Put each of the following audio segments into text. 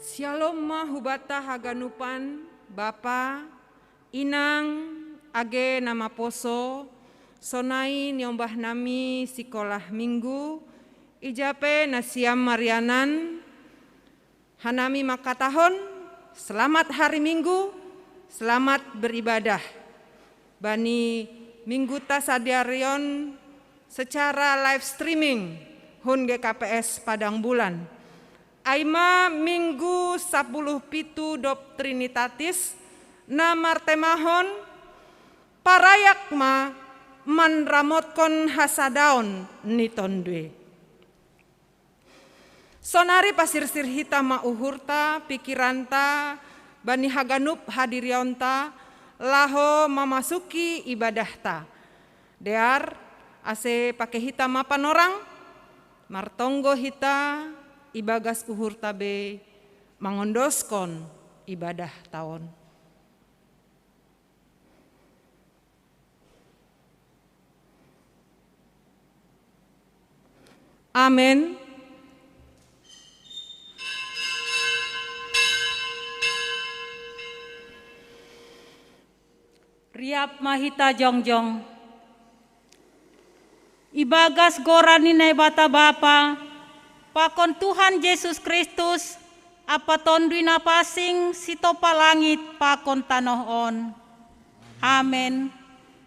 Shalom mahubata haganupan Bapa, Inang, Age nama poso, sonai nyombah nami sekolah minggu, ijape nasiam marianan, hanami makatahon, selamat hari minggu, selamat beribadah. Bani minggu tasadiarion secara live streaming, hun GKPS Padang Bulan. Aima minggu 10 pitu Trinitatis na martemahon parayak ma manramotkon hasadaon nitondwe. Sonari pasirsir hita ma uhurta pikiranta bani haganup hadirionta laho memasuki ibadahta. Dear ase pake hita ma panorang martonggo hita ibagas uhur tabe mangondoskon ibadah tahun. Amin. Riap mahita jongjong. Ibagas gorani nai bata bapa. Pakon Tuhan Yesus Kristus, apa tondui na pasing sitopa langit pakon tanohon. Amen.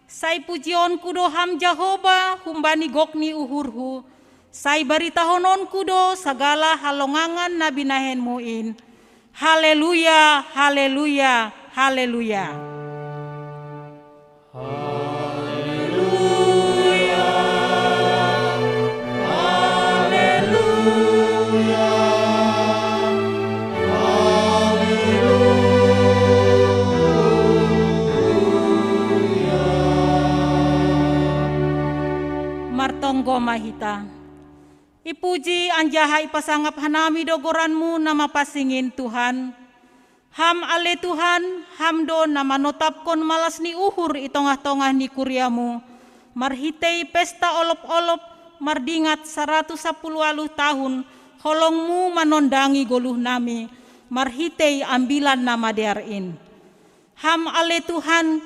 Sai pujion kudo ham Jehovah humbani gokni uhurhu. Sai baritahonon kudo segala halongangan nabi nahen muin. Haleluya, haleluya, haleluya. Martonggo mahita. Ipuji anjaha ipasangap hanami dogoranmu nama pasingin Tuhan. Ham ale Tuhan, hamdo nama notapkon malas ni uhur itongah-tongah ni kuryamu. Marhitei pesta olop-olop mardingat 110 tahun. Holongmu manondangi goluh nami. Marhitei ambilan nama dearin. Ham ale Tuhan,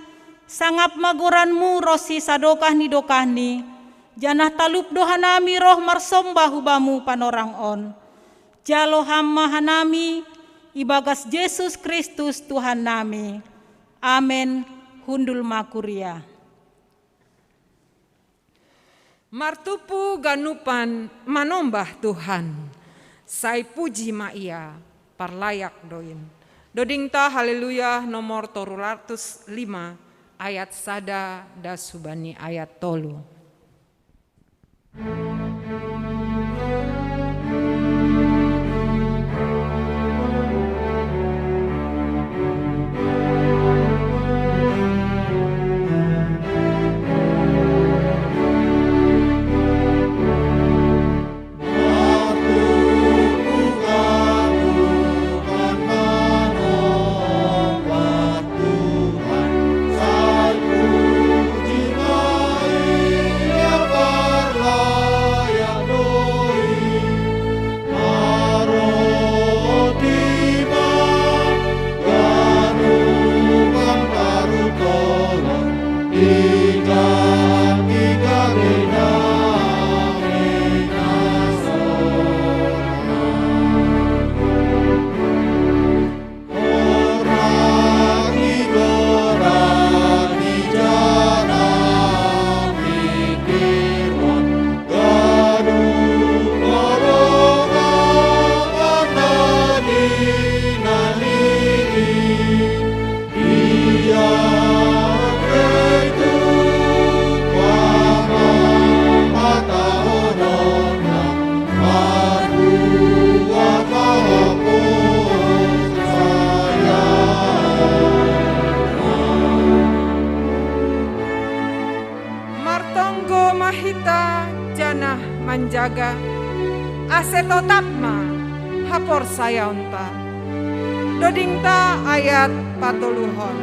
sangap magoranmu rosi sadokah ni dokah ni. Janah talup dohanami roh marsombah hubamu panorang on. Jalo hamma hanami ibagas Yesus Kristus Tuhan nami. Amen. Hundul makuria. Martupu ganupan manombah Tuhan. Sai puji ma ia parlayak doin. Dodingta haleluya nomor 305 ayat sada dasubani ayat tolu. Manjaga asetotapma hapor sayaunta dodingta ayat patoluhon.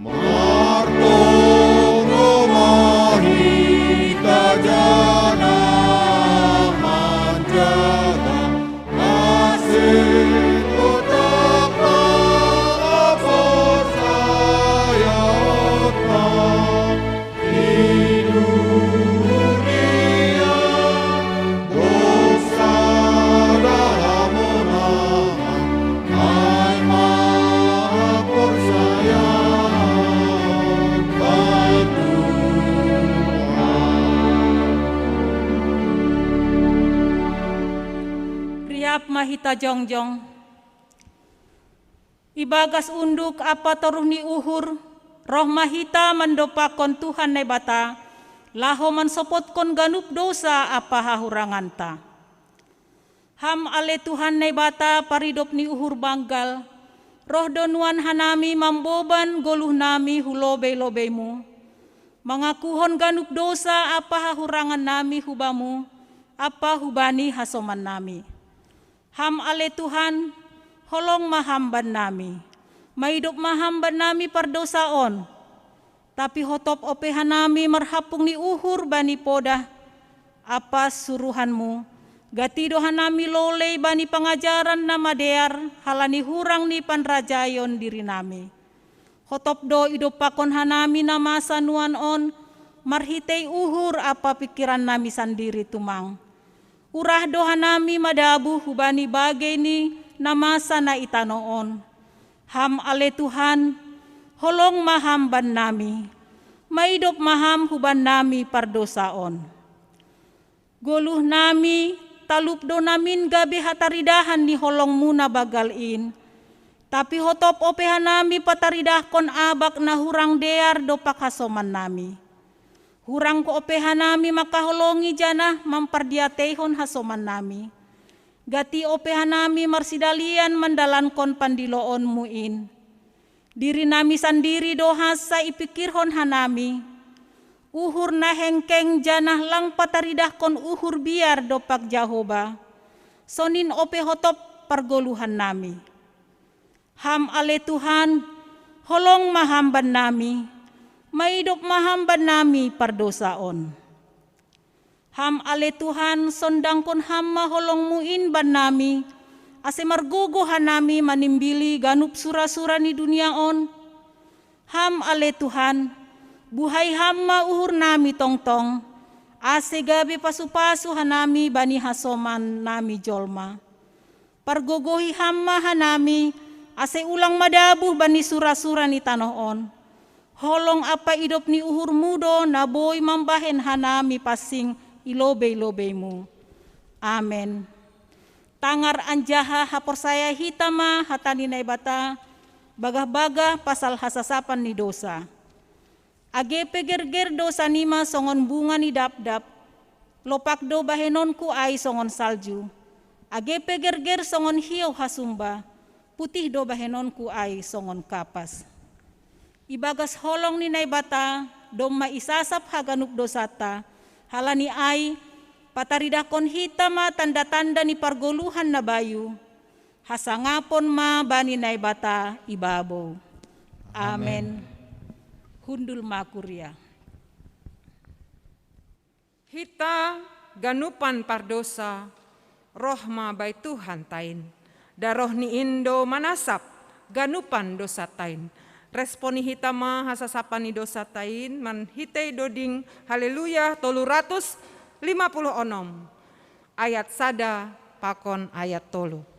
Martoro mahita jana hita jongjong. Ibagas unduk apa toruh ni uhur, roh mahita mendopakon Tuhan na bata, laho mansopot kon ganup dosa apa hahuranganta. Ham ale Tuhan na bata paridop ni uhur banggal, roh donuan hanami mamboban goluh nami hulobe-lobemu. Mangakuhon ganup dosa apa hahurangan nami hubamu, apa hubani hasoman nami. Ham ale Tuhan, holong mahamban nami. Maidop mahamban nami pardosaon. Tapi hotop opehan nami marhapung ni uhur bani podah. Apa suruhanmu, gatidohan nami lolei bani pangajaran na madear, halani hurang ni panrajayon diri nami. Hotop do idopakon hanami na masa nuan on, marhitei uhur apa pikiran nami sendiri tumang. Urah doha nami madabu hubani bagay ni na masa na itanoon. Ham ale Tuhan, holong mahamban nami. Maidop maham huban nami pardosaon. Goluh nami, talupdo namin gabi hataridahan ni holong muna bagalin. Tapi hotop opehan nami pataridahkon abak na hurang dear dopak hasoman nami. Hurang ko opehan nami makaholongi jana mampardiatehon hasoman nami. Gati opehan nami marsidalian mandalankon pandiloon muin. Diri nami sandiri dohas sa ipikirhon hanami. Uhur na hengkeng janah lang pataridahkon uhur biar dopak Jahoba. Sonin ope hotop pargoluhan nami. Ham ale Tuhan, holong mahamban nami, maidop mahamban nami pardosaon. Ham ale Tuhan, sondangkon ham maholong muin ban nami, ase margogohan nami manimbili ganup sura-sura ni duniaon. Ham ale Tuhan, buhay ham mauhur nami tongtong, ase gabi pasu-pasu hanami bani hasoman nami jolma. Pargogohi hamma hanami, ase ulang madabuh bani sura-sura ni tanoon. Holong apa idop ni uhur mudo na boy mambahen hanami pasing ilobe-lobemu. Amen. Tangar anjaha hapor saya hitama hatani na ibata, bagah-bagah pasal hasasapan ni dosa. Age pegerger dosa nima songon bunga ni dap-dap, lopak do bahenon ku ay songon salju. Age pegerger songon hiyaw hasumba, putih do bahenon ku ay songon kapas. Ibagas holong ni naibata, do maisasap haganuk dosata, halani ay pataridakon hitama tanda-tanda ni pargoluhan na bayu, hasangapon ma bani naibata ibabo. Amen. Hundul makuria. Hita ganupan pardosa, rohma bay Tuhan tain. Daroh ni Indo manasap, ganupan dosa tain. Responi hitama hasasapan ni dosa tain, manhitei doding haleluya 356. Ayat sada pakon ayat 3.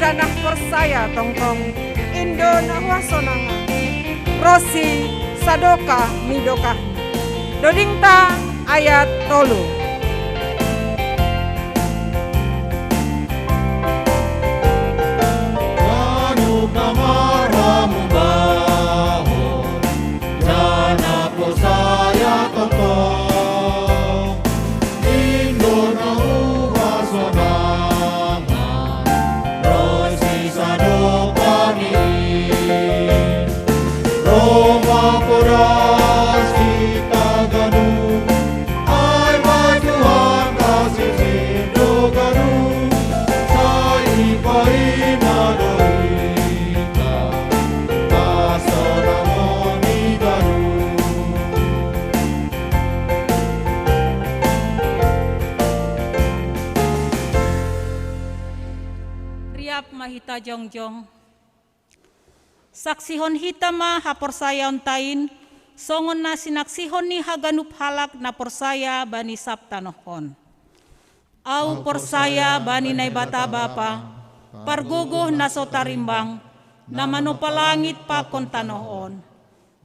Janah persaya tongtong Indo na wasonanga Rosi sadoka midokah Dodingta ayat 3. Ganuk namaramu bahon Janah persaya mahita jongjong. Saksihon hita ma haporsaya ontain, songon na sinaksihon ni haganup halak na porsaya bani saptanohon. Au porsaya bani nay bata bapa, parguguh na sotarimbang, na manupalangit pa kontanohon.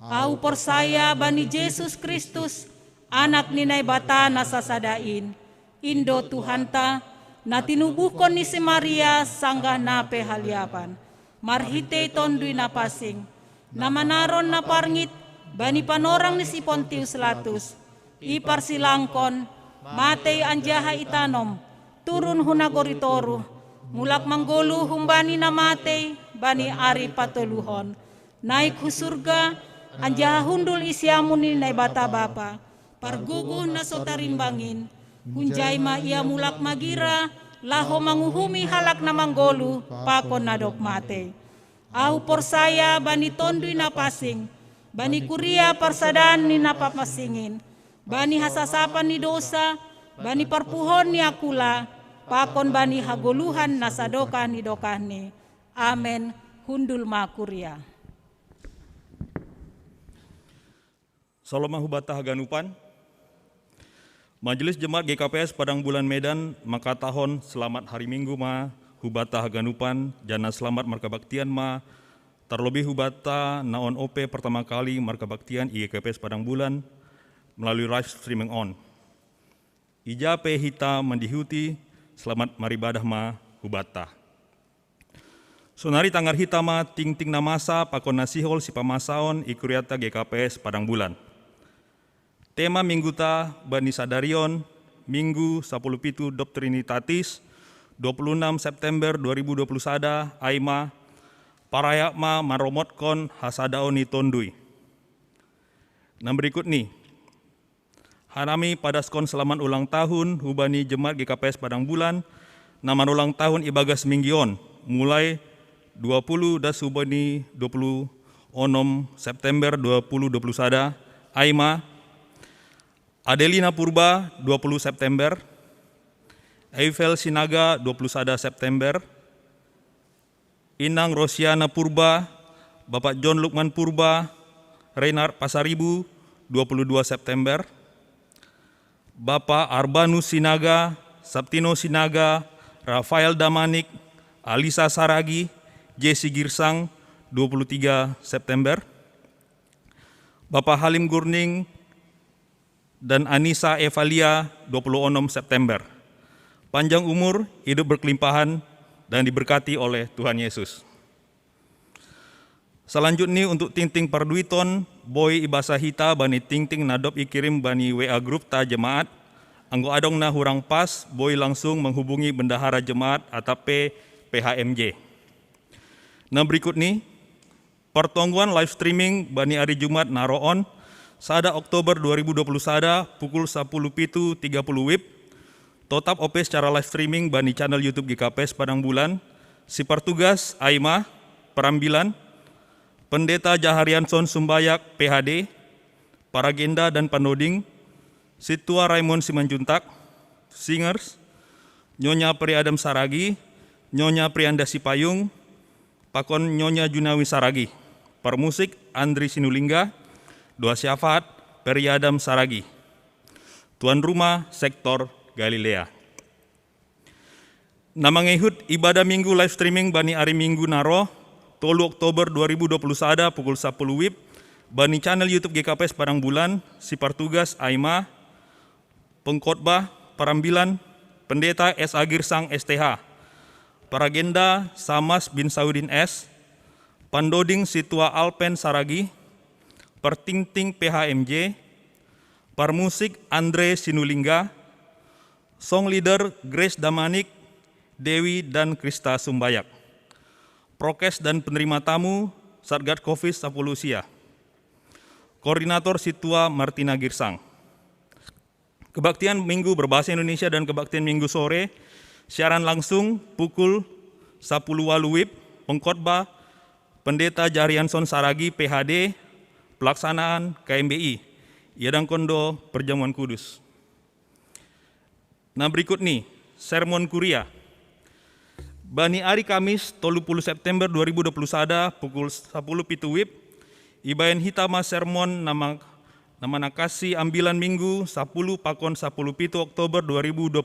Au porsaya bani Jesus Kristus, anak ni nay bata na sasadain, Indo Tuhanta, na tinubuhkon ni si Maria sanggah na pehaliapan. Marhite tondui na pasing, na manaron na parngit, bani panorang ni si Pontius Latus, iparsilangkon, matay anjaha itanom, turun hunagoritoru, mulak manggulu humbani na matay, bani ari patuluhon, naik husurga, anjaha hundul isyamun ni nay bata bapa, parguguh na sotarimbangin, hunjay ma ia mulak magira, laho manguhumi halak na manggolu, pakon na dokmate. Au porsaya bani tondui na pasing, bani kuria parsadan ni napamasingin, bani hasasapan ni dosa, bani parpuhon ni akula, pakon bani hagoluhan na sadoka ni dokahni. Amen. Hundul ma kuria. Saloma hubata haganupan. Majelis Jemaat GKPS Padang Bulan Medan maka tahun selamat hari Minggu ma hubata haganupan jana selamat markabaktian ma terlebih hubata naon OP pertama kali markabaktian IGKPS Padang Bulan melalui live streaming on. Ija pe hita mendihuti selamat maribadah ma hubata. Sonari tanggar hita ma ting-ting namasa pakon nasihol si pamasaon ikuriata GKPS Padang Bulan. Tema minggu ta bani sadarion Minggu 17 Trinitatis 26 September 2021 Aima parayak ma maromotkon hasadaoni tondui. Nah berikut nih. Hanami pada skon selamat ulang tahun hubani Jemaat GKPS Padang Bulan nama ulang tahun ibagas minggion mulai 20 das hubani 26 September 2021 Aima Adelina Purba 20 September, Eiffel Sinaga 21 September, Inang Rosiana Purba, Bapak John Lukman Purba, Reinhard Pasaribu 22 September, Bapak Arbanus Sinaga, Sabtino Sinaga, Rafael Damanik, Alisa Saragi, Jesse Girsang 23 September, Bapak Halim Gurning, dan Anissa Evalia 26 September. Panjang umur, hidup berkelimpahan, dan diberkati oleh Tuhan Yesus. Selanjutnya untuk ting-ting parduiton, boy ibasa hita bani ting-ting nadop ikirim bani WA group ta jemaat, anggo adong na hurang pas, boy langsung menghubungi bendahara jemaat atau PHMJ. Nah berikut nih, pertongguan live streaming bani hari Jumat naroon, sada Oktober 2021 pukul 10.30 WIB, totap OP secara live streaming bani channel YouTube GKPS Padang Bulan, si pertugas Aima, Perambilan, Pendeta Jaharianson Sumbayak PHD, Paragenda dan Panoding, Situa Raymond Simanjuntak, Singers, Nyonya Pri Adam Saragi, Nyonya Prianda Sipayung, Pakon Nyonya Junawi Saragi, Permusik Andri Sinulingga, Doa Syafaat Periadam Saragi, Tuan Rumah Sektor Galilea. Nama ngehut ibadah minggu live streaming bani hari Minggu naro 3 Oktober 2021 pukul 10 WIB bani channel YouTube GKPS Padang Bulan, si pertugas Aima, pengkhotbah Perambilan, Pendeta S. Agirsang STH, Paragenda Samas bin Saudin S, Pandoding Situa Alpen Saragi, Pertingting PHMJ, Parmusik Andre Sinulingga, Song Leader Grace Damanik, Dewi dan Krista Sumbayak, Prokes dan penerima tamu Satgas Covid Sapulusia, Koordinator Situa Martina Girsang. Kebaktian Minggu berbahasa Indonesia dan kebaktian Minggu sore, siaran langsung pukul 10 WIB, pengkhotbah Pendeta Jaharianson Saragi PHD, pelaksanaan KMBI, Yadang Kondo Perjamuan Kudus. Nah berikut nih, sermon kuria. Bani hari Kamis 30 September 2021 pukul 10 pitu WIB ibayan hitama sermon nama nakasi ambilan minggu 10 pakon 10 pitu Oktober 2021.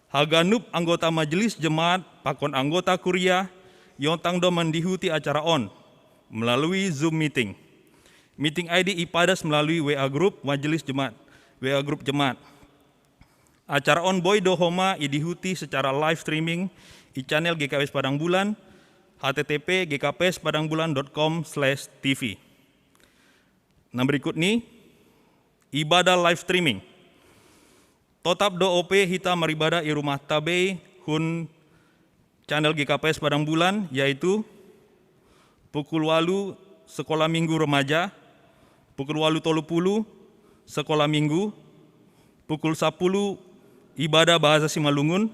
Haganup anggota majelis jemaat pakon anggota kuria yontang do mendihuti acara on melalui Zoom meeting. Meeting ID ipadas melalui WA Group majelis jemaat, WA Group jemaat. Acara on boy do homa idihuti secara live streaming di channel GKPS Padang Bulan, http gkpspadangbulan.com/tv. Nah berikut ini, ibadah live streaming. Totap do OP hita maribadah i rumah tabe hun channel GKPS Padang Bulan, yaitu pukul 8 sekolah minggu remaja, pukul 8.30 sekolah minggu, pukul 10 ibadah bahasa Simalungun,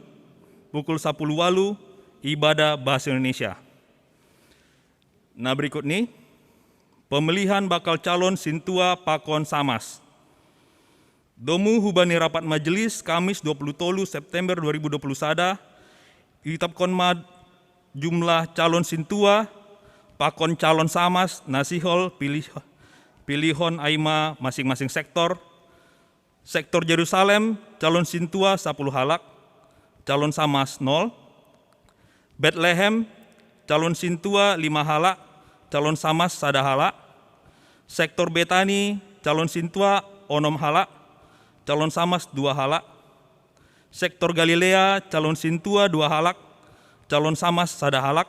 pukul 10 walu ibadah bahasa Indonesia. Nah berikut ini, pemilihan bakal calon Sintua Pakon Samas. Domu hubani rapat majelis Kamis 20 September 2021, itapkon mad jumlah calon Sintua Pakon calon Samas nasihol pilihon aima masing-masing sektor. Sektor Yerusalem, calon Sintua 10 halak, calon Samas 0. Bethlehem, calon Sintua 5 halak, calon Samas 1 halak. Sektor Betani, calon Sintua 6 halak, calon Samas 2 halak. Sektor Galilea, calon Sintua 2 halak, calon Samas 1 halak.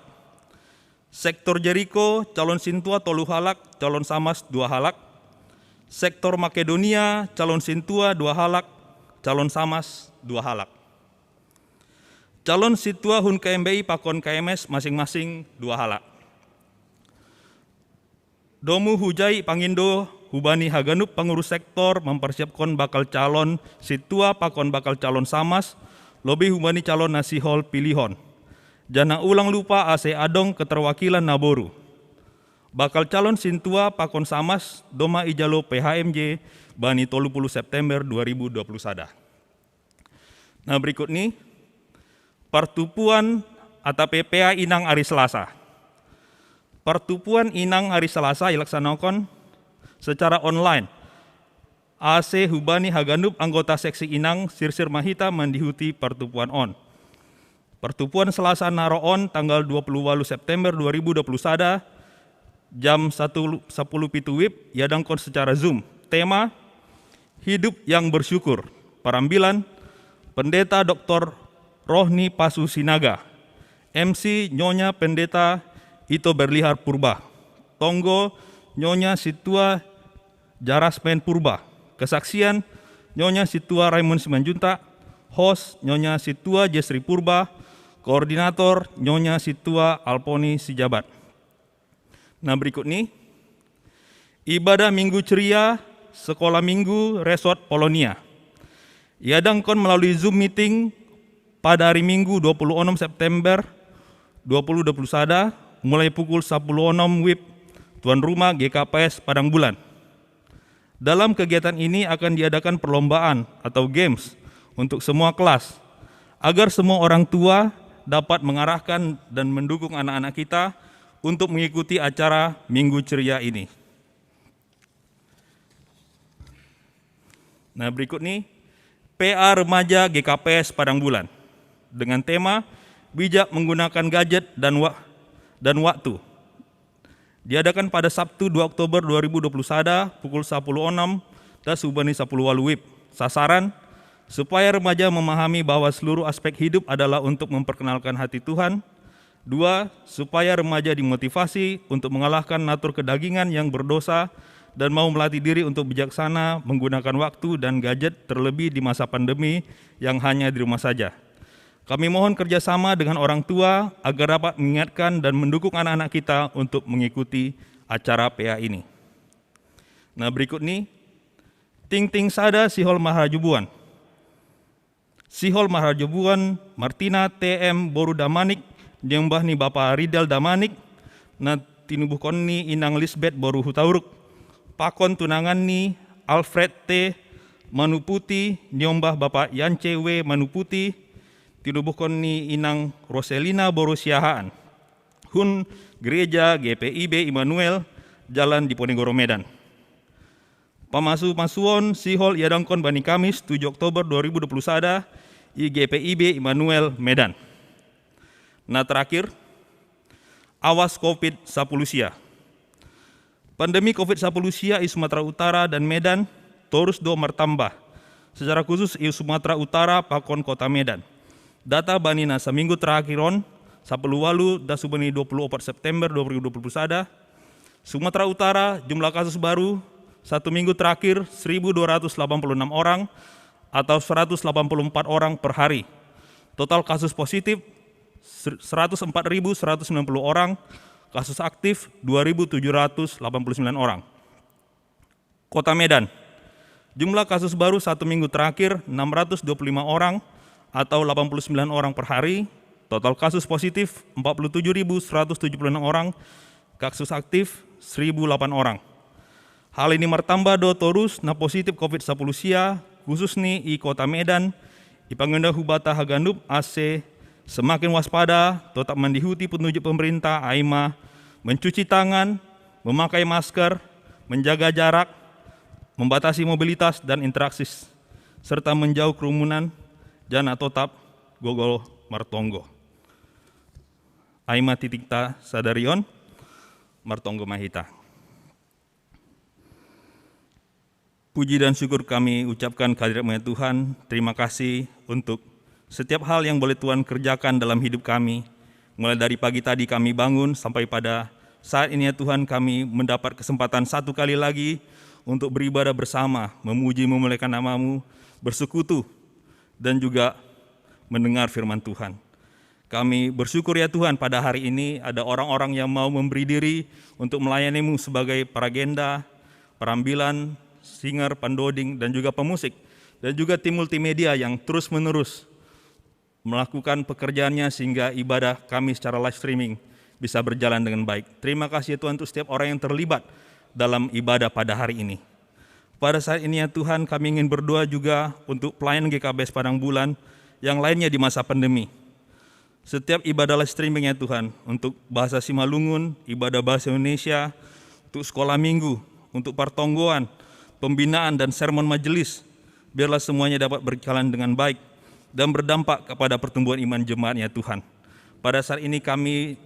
Sektor Jericho, calon Sintua 3 halak, calon Samas 2 halak. Sektor Makedonia, calon Sintua 2 halak, calon Samas 2 halak. Calon Sintua hun KMBI pakon KMS masing-masing 2 halak. Domu hujai pangindo hubani haganup pengurus sektor mempersiapkan bakal calon Sintua pakon bakal calon Samas, lebih hubani calon nasihol pilihon. Jangan ulang lupa ase adong keterwakilan naboru. Bakal calon Sintua pakon Samas doma ijalo PHMJ bani 30 September 2021. Nah berikut ini, pertupuan atau PPA Inang hari Selasa. Pertupuan Inang hari Selasa dilaksanakan secara online. AC hubani haganup anggota seksi Inang Sirsir Mahita mendihuti pertupuan on. Pertupuan Selasa naro on tanggal 28 September 2021 jam 10 pitu WIB yadangkon secara Zoom. Tema Hidup yang Bersyukur. Parambilan Pendeta Dr. Rohni Pasu Sinaga. MC Nyonya Pendeta Ito Berlihar Purba. Tonggo Nyonya Situa Jarasmen Purba. Kesaksian Nyonya Situa Raymond Simanjuntak. Host Nyonya Situa Jesri Purba. Koordinator Nyonya Situa Alponi Sijabat. Nah berikut ini, ibadah Minggu Ceria Sekolah Minggu Resort Polonia. Iadangkon melalui Zoom meeting pada hari Minggu 26 September 2021 mulai pukul 10.06 WIB tuan rumah GKPS Padang Bulan. Dalam kegiatan ini akan diadakan perlombaan atau games untuk semua kelas agar semua orang tua dapat mengarahkan dan mendukung anak-anak kita untuk mengikuti acara Minggu Ceria ini. Nah berikut ini, PA Remaja GKPS Padang Bulan dengan tema bijak menggunakan gadget dan waktu. Diadakan pada Sabtu 2 Oktober 2021 pukul 10.06 dan subani 10 WIB. Sasaran supaya remaja memahami bahwa seluruh aspek hidup adalah untuk memperkenalkan hati Tuhan. 2. Supaya remaja dimotivasi untuk mengalahkan natur kedagingan yang berdosa dan mau melatih diri untuk bijaksana menggunakan waktu dan gadget terlebih di masa pandemi yang hanya di rumah saja. Kami mohon kerjasama dengan orang tua agar dapat mengingatkan dan mendukung anak-anak kita untuk mengikuti acara PA ini. Nah berikut ini, Ting Ting Sada Sihol Maharajubuan. Sihol Maharajubuan Martina TM Boru Damanik Jembah ni Bapak Ridal Damanik, na tinubuh kon ni Inang Lisbeth Boru Hutauruk, pakon tunangan ni Alfred T. Manuputi, nyombah Bapak Yance W. Manuputi, tinubuhkon ni Inang Roselina Borusiahaan, Hun Gereja GPIB Immanuel, Jalan Diponegoro Medan. Pamasu-masuon sihol iadangkon bani Kamis 7 Oktober 2021 i GPIB Immanuel Medan. Nah terakhir, awas COVID-19. Pandemi COVID-19 di Sumatera Utara dan Medan terus bertambah. Secara khusus di Sumatera Utara pakon kota Medan. Data banina seminggu terakhiron, sapelu walu da subeni 24 September 2021, Sumatera Utara jumlah kasus baru satu minggu terakhir 1.286 orang atau 184 orang per hari. Total kasus positif 104.190 orang, kasus aktif 2.789 orang. Kota Medan, jumlah kasus baru satu minggu terakhir 625 orang atau 89 orang per hari. Total kasus positif 47.176 orang, kasus aktif 1.008 orang. Hal ini mertambah do terus na positif COVID-19 khusus nih di Kota Medan, di Panggenda Hubata Hagandup AC semakin waspada, tetap mendihuti petunjuk pemerintah AIMA, mencuci tangan, memakai masker, menjaga jarak, membatasi mobilitas dan interaksi, serta menjauh kerumunan, jana tetap gogol martonggo. AIMA titikta sadarion, martonggo mahita. Puji dan syukur kami ucapkan kehadirat Tuhan, terima kasih untuk setiap hal yang boleh Tuhan kerjakan dalam hidup kami. Mulai dari pagi tadi kami bangun sampai pada saat ini ya Tuhan, kami mendapat kesempatan satu kali lagi untuk beribadah bersama, memuji memuliakan nama-Mu, bersekutu dan juga mendengar firman Tuhan. Kami bersyukur ya Tuhan, pada hari ini ada orang-orang yang mau memberi diri untuk melayani-Mu sebagai paragenda, perambilan, singer, pandoding, dan juga pemusik, dan juga tim multimedia yang terus-menerus melakukan pekerjaannya sehingga ibadah kami secara live streaming bisa berjalan dengan baik. Terima kasih ya Tuhan untuk setiap orang yang terlibat dalam ibadah pada hari ini. Pada saat ini ya Tuhan, kami ingin berdoa juga untuk pelayanan GKBS Padang Bulan yang lainnya di masa pandemi. Setiap ibadah live streaming ya Tuhan, untuk bahasa Simalungun, ibadah bahasa Indonesia, untuk sekolah minggu, untuk partonggoan, pembinaan dan sermon majelis, biarlah semuanya dapat berjalan dengan baik dan berdampak kepada pertumbuhan iman jemaat ya Tuhan. Pada saat ini kami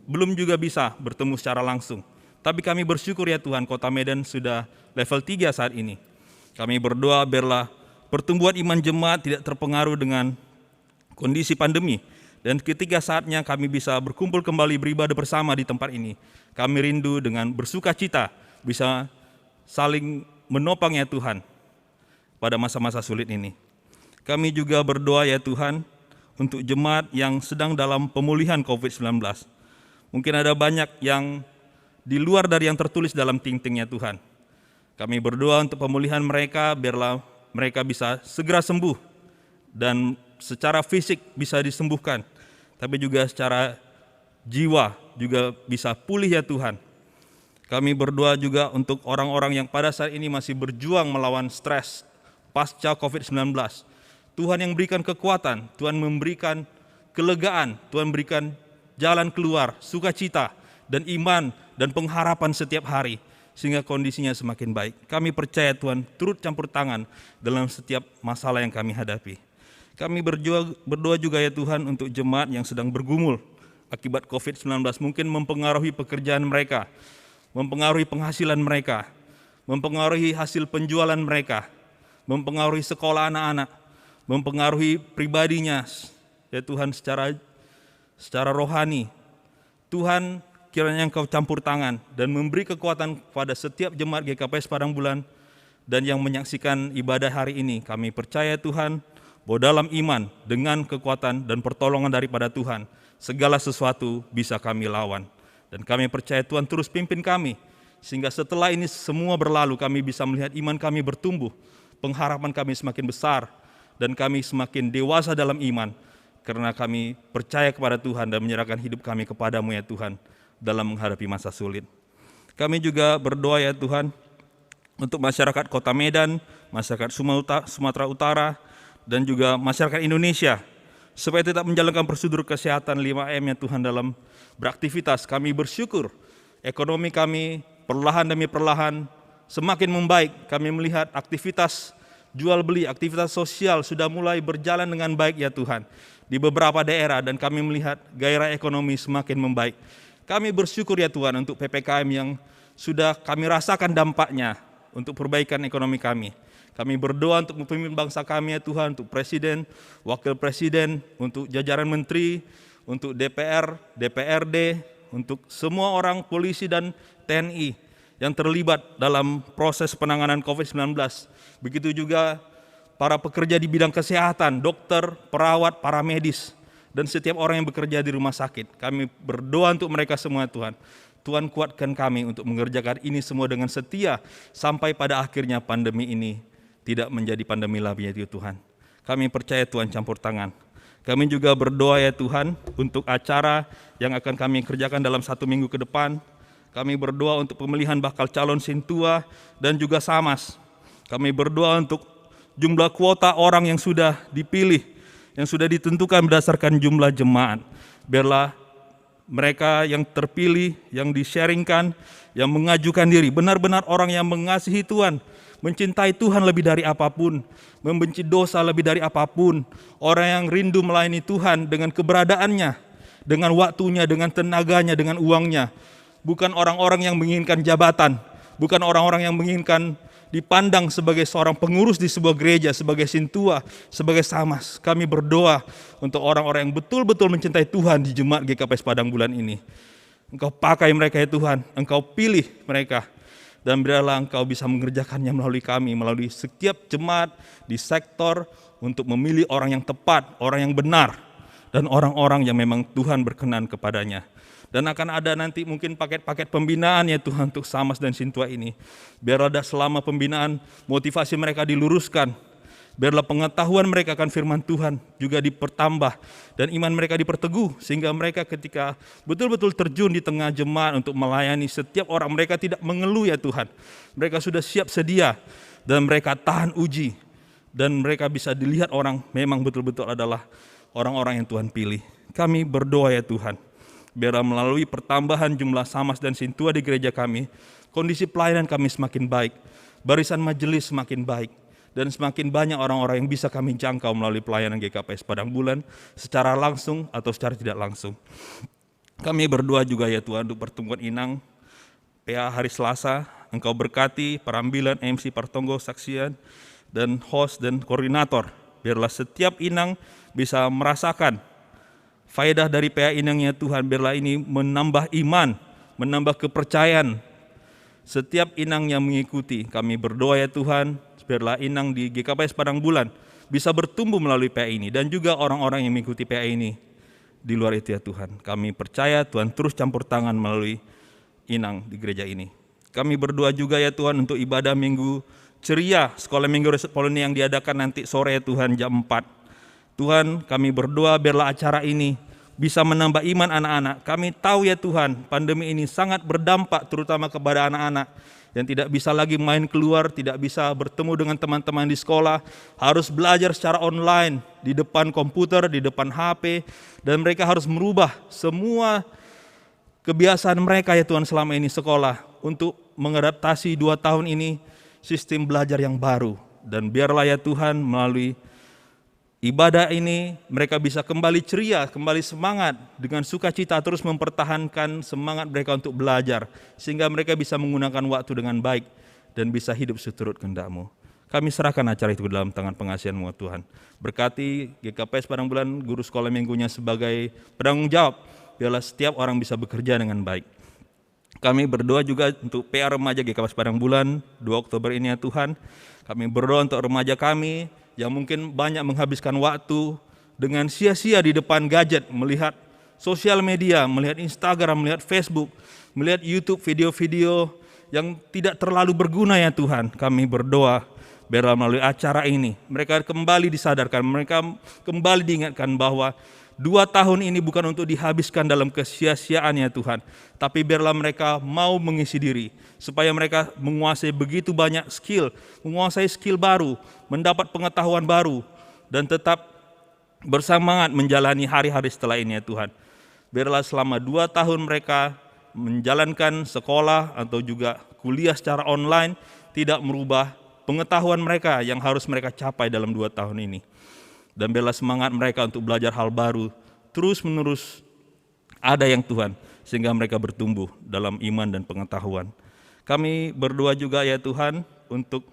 belum juga bisa bertemu secara langsung, tapi kami bersyukur ya Tuhan, Kota Medan sudah level 3 saat ini. Kami berdoa biarlah pertumbuhan iman jemaat tidak terpengaruh dengan kondisi pandemi, dan ketika saatnya kami bisa berkumpul kembali beribadah bersama di tempat ini, kami rindu dengan bersuka cita bisa saling menopang ya Tuhan pada masa-masa sulit ini. Kami juga berdoa ya Tuhan untuk jemaat yang sedang dalam pemulihan COVID-19. Mungkin ada banyak yang di luar dari yang tertulis dalam ting-ting ya Tuhan. Kami berdoa untuk pemulihan mereka, biarlah mereka bisa segera sembuh dan secara fisik bisa disembuhkan, tapi juga secara jiwa juga bisa pulih ya Tuhan. Kami berdoa juga untuk orang-orang yang pada saat ini masih berjuang melawan stres pasca COVID-19. Tuhan yang berikan kekuatan, Tuhan memberikan kelegaan, Tuhan berikan jalan keluar, sukacita, dan iman, dan pengharapan setiap hari, sehingga kondisinya semakin baik. Kami percaya Tuhan turut campur tangan dalam setiap masalah yang kami hadapi. Kami berdoa juga ya Tuhan untuk jemaat yang sedang bergumul akibat COVID-19, mungkin mempengaruhi pekerjaan mereka, mempengaruhi penghasilan mereka, mempengaruhi hasil penjualan mereka, mempengaruhi sekolah anak-anak, mempengaruhi pribadinya ya Tuhan secara rohani. Tuhan, kiranya Engkau campur tangan dan memberi kekuatan kepada setiap jemaat GKPS Padang Bulan dan yang menyaksikan ibadah hari ini. Kami percaya Tuhan bahwa dalam iman dengan kekuatan dan pertolongan daripada Tuhan, segala sesuatu bisa kami lawan. Dan kami percaya Tuhan terus pimpin kami, sehingga setelah ini semua berlalu kami bisa melihat iman kami bertumbuh, pengharapan kami semakin besar, dan kami semakin dewasa dalam iman, karena kami percaya kepada Tuhan dan menyerahkan hidup kami kepadamu ya Tuhan, dalam menghadapi masa sulit. Kami juga berdoa ya Tuhan, untuk masyarakat Kota Medan, masyarakat Sumatera Utara, dan juga masyarakat Indonesia, supaya tetap menjalankan prosedur kesehatan 5M ya Tuhan dalam beraktivitas. Kami bersyukur ekonomi kami perlahan demi perlahan semakin membaik. Kami melihat aktivitas jual beli, aktivitas sosial sudah mulai berjalan dengan baik ya Tuhan di beberapa daerah, dan kami melihat gairah ekonomi semakin membaik. Kami bersyukur ya Tuhan untuk PPKM yang sudah kami rasakan dampaknya untuk perbaikan ekonomi kami. Kami berdoa untuk pemimpin bangsa kami ya Tuhan, untuk Presiden, Wakil Presiden, untuk jajaran Menteri, untuk DPR, DPRD, untuk semua orang polisi dan TNI yang terlibat dalam proses penanganan COVID-19. Begitu juga para pekerja di bidang kesehatan, dokter, perawat, para medis, dan setiap orang yang bekerja di rumah sakit. Kami berdoa untuk mereka semua Tuhan. Tuhan kuatkan kami untuk mengerjakan ini semua dengan setia sampai pada akhirnya pandemi ini tidak menjadi pandemi lagi ya Tuhan. Kami percaya Tuhan campur tangan. Kami juga berdoa ya Tuhan untuk acara yang akan kami kerjakan dalam 1 minggu ke depan. Kami berdoa untuk pemilihan bakal calon Sintua dan juga Samas. Kami berdoa untuk jumlah kuota orang yang sudah dipilih, yang sudah ditentukan berdasarkan jumlah jemaat. Biarlah mereka yang terpilih, yang di-sharingkan, yang mengajukan diri, benar-benar orang yang mengasihi Tuhan, mencintai Tuhan lebih dari apapun, membenci dosa lebih dari apapun, orang yang rindu melayani Tuhan dengan keberadaannya, dengan waktunya, dengan tenaganya, dengan uangnya. Bukan orang-orang yang menginginkan jabatan, bukan orang-orang yang menginginkan dipandang sebagai seorang pengurus di sebuah gereja, sebagai Sintua, sebagai Samas. Kami berdoa untuk orang-orang yang betul-betul mencintai Tuhan di Jemaat GKPS Padang Bulan ini. Engkau pakai mereka ya Tuhan, Engkau pilih mereka, dan biarlah Engkau bisa mengerjakannya melalui kami, melalui setiap jemaat di sektor, untuk memilih orang yang tepat, orang yang benar, dan orang-orang yang memang Tuhan berkenan kepadanya. Dan akan ada nanti mungkin paket-paket pembinaan ya Tuhan untuk Samas dan Sintua ini. Biar ada selama pembinaan motivasi mereka diluruskan. Biarlah pengetahuan mereka akan firman Tuhan juga dipertambah. Dan iman mereka diperteguh. Sehingga mereka ketika betul-betul terjun di tengah jemaat untuk melayani setiap orang, mereka tidak mengeluh ya Tuhan. Mereka sudah siap sedia dan mereka tahan uji. Dan mereka bisa dilihat orang memang betul-betul adalah orang-orang yang Tuhan pilih. Kami berdoa ya Tuhan, biarlah melalui pertambahan jumlah Samas dan Sintua di gereja kami, kondisi pelayanan kami semakin baik, barisan majelis semakin baik, dan semakin banyak orang-orang yang bisa kami jangkau melalui pelayanan GKPS Padang Bulan secara langsung atau secara tidak langsung. Kami berdoa juga ya Tuhan untuk pertemuan Inang PA hari Selasa. Engkau berkati perambilan MC Partongo, saksian, dan host dan koordinator. Biarlah setiap Inang bisa merasakan faedah dari PA Inang ya Tuhan. Biarlah ini menambah iman, menambah kepercayaan setiap Inang yang mengikuti. Kami berdoa ya Tuhan, biarlah Inang di GKPS Padang Bulan bisa bertumbuh melalui PA ini, dan juga orang-orang yang mengikuti PA ini di luar itu ya Tuhan. Kami percaya Tuhan terus campur tangan melalui Inang di gereja ini. Kami berdoa juga ya Tuhan untuk ibadah minggu ceria, sekolah minggu Reset Poloni yang diadakan nanti sore ya Tuhan jam 4. Tuhan, kami berdoa biarlah acara ini bisa menambah iman anak-anak. Kami tahu ya Tuhan, pandemi ini sangat berdampak terutama kepada anak-anak yang tidak bisa lagi main keluar, tidak bisa bertemu dengan teman-teman di sekolah, harus belajar secara online, di depan komputer, di depan HP, dan mereka harus merubah semua kebiasaan mereka ya Tuhan selama ini sekolah, untuk mengadaptasi 2 tahun ini sistem belajar yang baru. Dan biarlah ya Tuhan melalui ibadah ini mereka bisa kembali ceria, kembali semangat, dengan sukacita terus mempertahankan semangat mereka untuk belajar, sehingga mereka bisa menggunakan waktu dengan baik dan bisa hidup seturut kehendak-Mu. Kami serahkan acara itu dalam tangan pengasihan-Mu Tuhan. Berkati GKPS Padang Bulan, guru sekolah minggunya sebagai penanggung jawab, biarlah setiap orang bisa bekerja dengan baik. Kami berdoa juga untuk PA Remaja GKPS Padang Bulan 2 Oktober ini ya Tuhan. Kami berdoa untuk remaja kami yang mungkin banyak menghabiskan waktu dengan sia-sia di depan gadget, melihat sosial media, melihat Instagram, melihat Facebook, melihat YouTube, video-video yang tidak terlalu berguna ya Tuhan. Kami berdoa biarlah melalui acara ini mereka kembali disadarkan, mereka kembali diingatkan bahwa 2 tahun ini bukan untuk dihabiskan dalam kesia-siaan ya Tuhan, tapi biarlah mereka mau mengisi diri, supaya mereka menguasai begitu banyak skill, menguasai skill baru, mendapat pengetahuan baru, dan tetap bersemangat menjalani hari-hari setelah ini ya Tuhan. Biarlah selama 2 tahun mereka menjalankan sekolah atau juga kuliah secara online tidak merubah pengetahuan mereka yang harus mereka capai dalam 2 tahun ini. Dan biarlah semangat mereka untuk belajar hal baru terus menerus ada yang Tuhan, sehingga mereka bertumbuh dalam iman dan pengetahuan. Kami berdoa juga ya Tuhan untuk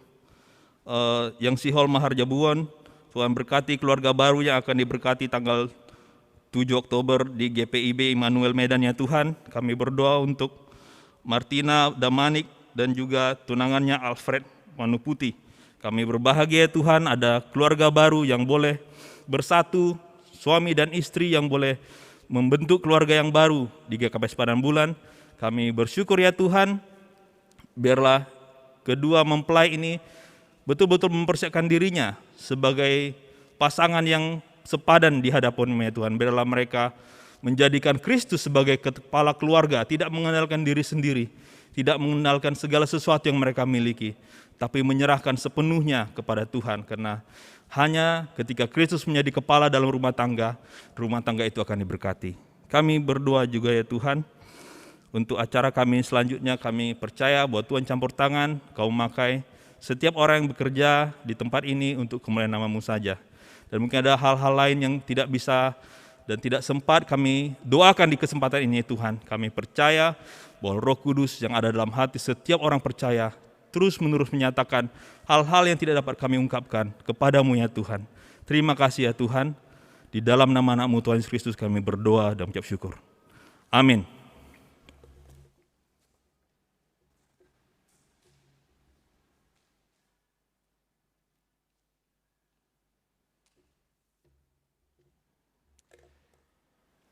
yang Sihol Maharjabuan, Tuhan berkati keluarga baru yang akan diberkati tanggal 7 Oktober di GPIB Immanuel Medan ya Tuhan. Kami berdoa untuk Martina Damanik dan juga tunangannya Alfred Manuputi. Kami berbahagia ya Tuhan, ada keluarga baru yang boleh bersatu, suami dan istri yang boleh membentuk keluarga yang baru di GKP Sepadan Bulan. Kami bersyukur ya Tuhan, biarlah kedua mempelai ini betul-betul mempersiapkan dirinya sebagai pasangan yang sepadan di hadapan-Mu ya Tuhan. Biarlah mereka menjadikan Kristus sebagai kepala keluarga, tidak mengandalkan diri sendiri, tidak mengandalkan segala sesuatu yang mereka miliki, tapi menyerahkan sepenuhnya kepada Tuhan, karena hanya ketika Kristus menjadi kepala dalam rumah tangga itu akan diberkati. Kami berdoa juga ya Tuhan, untuk acara kami selanjutnya kami percaya bahwa Tuhan campur tangan, Kau memakai setiap orang yang bekerja di tempat ini untuk kemuliaan nama-Mu saja. Dan mungkin ada hal-hal lain yang tidak bisa dan tidak sempat kami doakan di kesempatan ini Tuhan. Kami percaya bahwa Roh Kudus yang ada dalam hati setiap orang percaya terus-menerus menyatakan hal-hal yang tidak dapat kami ungkapkan kepada-Mu ya Tuhan. Terima kasih ya Tuhan. Di dalam nama anak-Mu Tuhan Yesus Kristus kami berdoa dan mengucap syukur. Amin.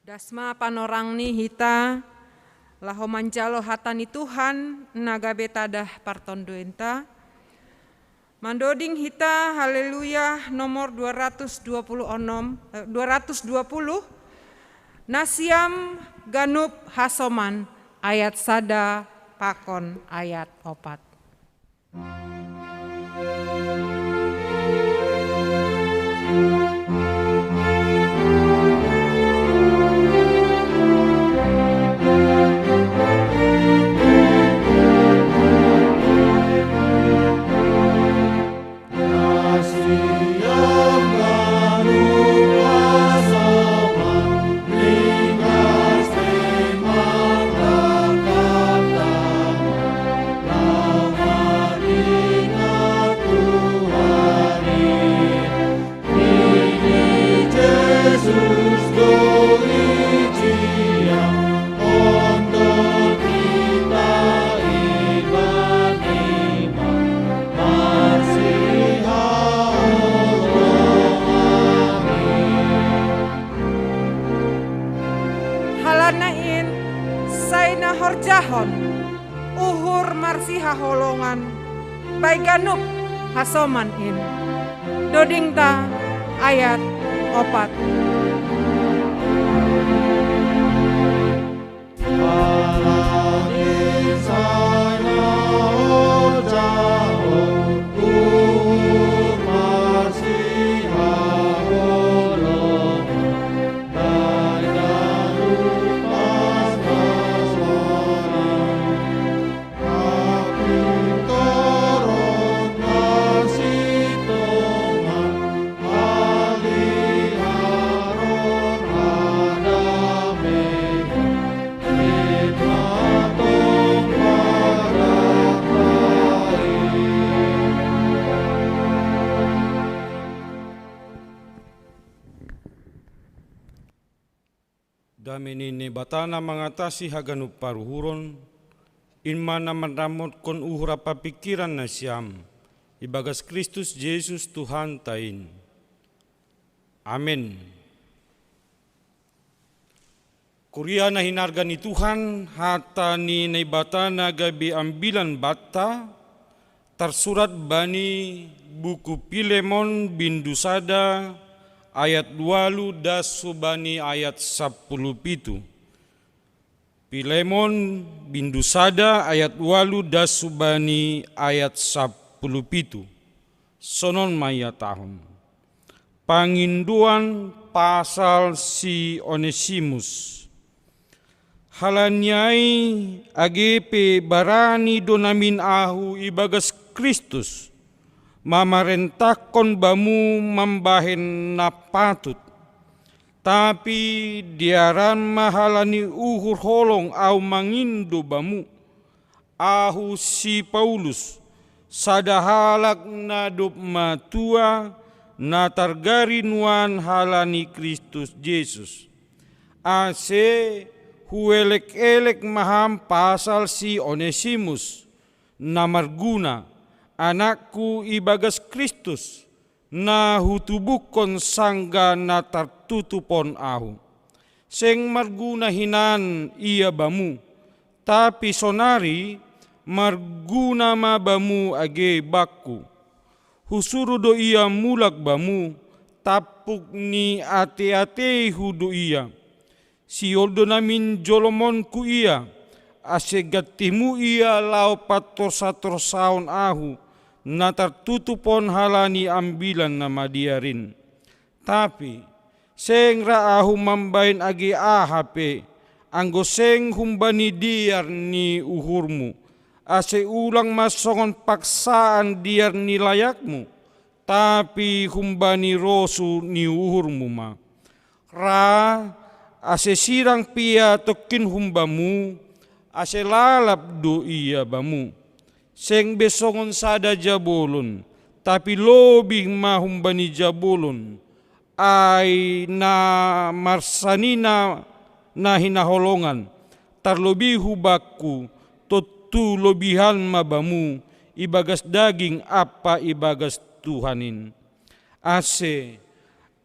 Dasma panorangni hita laho manjalo hatani Tuhan naga betadah partondoenta. Mandoding hita haleluya nomor 220 Nasiam Ganup Hasoman ayat sada pakon ayat 4. Horjahon, uhur marsiha holongan, baiganup hasoman in, dodingta ayat 4. Daminini batana mengatasi haganup paruhuron, inmana menramut kon uhura papikiran nasyam, ibagas Kristus Yesus Tuhan tain. Amin. Kuria na hinarga ni Tuhan, hata ni batana gabi ambilan bata, tersurat bani buku Pilemon bin Dusada, ayat 2 das subani ayat 10 pitu. Pilemon bin Dusada ayat 2 das subani ayat 10 pitu. Sonon maya tahun. Panginduan pasal si Onesimus. Halanyai agepe barani donamin ahu ibagas Kristus, mamarentakon bamu mambahen na patut. Tapi diaran mahalani uhur holong au mangindo bamu. Ahu si Paulus, sadahalak nadup matua, na targarinuan halani Kristus Yesus. Ase huelek-elek maham pasal si Onesimus, na marguna, anakku ibagas Kristus, na hutubukon sangga na tartutupon ahu. Seng marguna hinan iya bamu, tapi sonari marguna ma bamu age bakku. Husurudo iya mulak bamu, tapuk ni ate-ate hudu iya. Si oldo namin jolomonku iya, asegatimu iya lau pator-saun ahu, na tertutupon halani ambilan nama diarin. Tapi, seng ra ahu mambain agi ahape, anggo seng humbani diar ni uhurmu, ase ulang masongon paksaan diar ni layakmu, tapi humbani rosu ni uhurmu ma. Ra ase sirang pia tokin humbamu, ase lalap do iya bamu. Seng besongon sada jabolon, tapi lobing mahumbani jabolon, ay na marsanina na hinaholongan, tarlobi hubakku, tu lobihan mabamu, ibagas daging apa ibagas Tuhanin. Ase,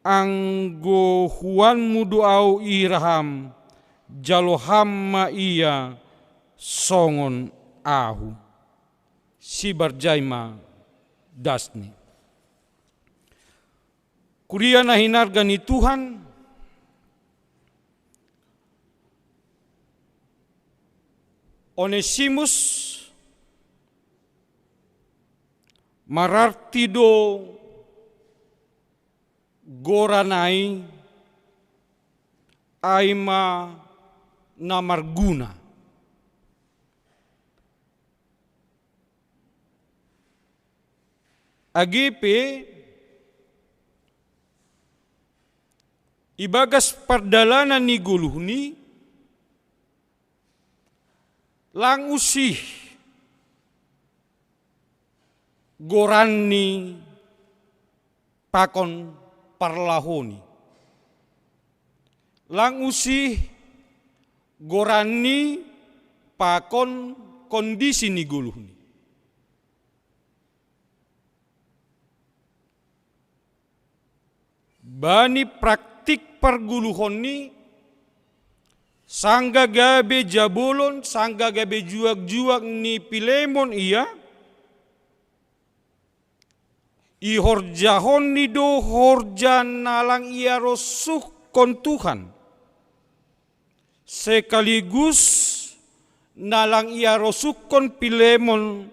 anggo huanmu doau iraham, jaloham ma iya, songon ahu. Si Barjaima Dasni. Kuria na hinarga ni Tuhan, Onesimus marartido goranai aima namarguna. Agepe ibagas pardalanan ni guluhni lang usih goranni pakon parlahoni. Lang usih goranni pakon kondisi ni guluhni. Bani praktik perguluhon ni sangga gabe jabolon, sangga gabe juak-juak ni Pilemon iya, i horjahon ni do horjan nalang iya rosuh kon Tuhan, sekaligus nalang ia rosuh kon Pilemon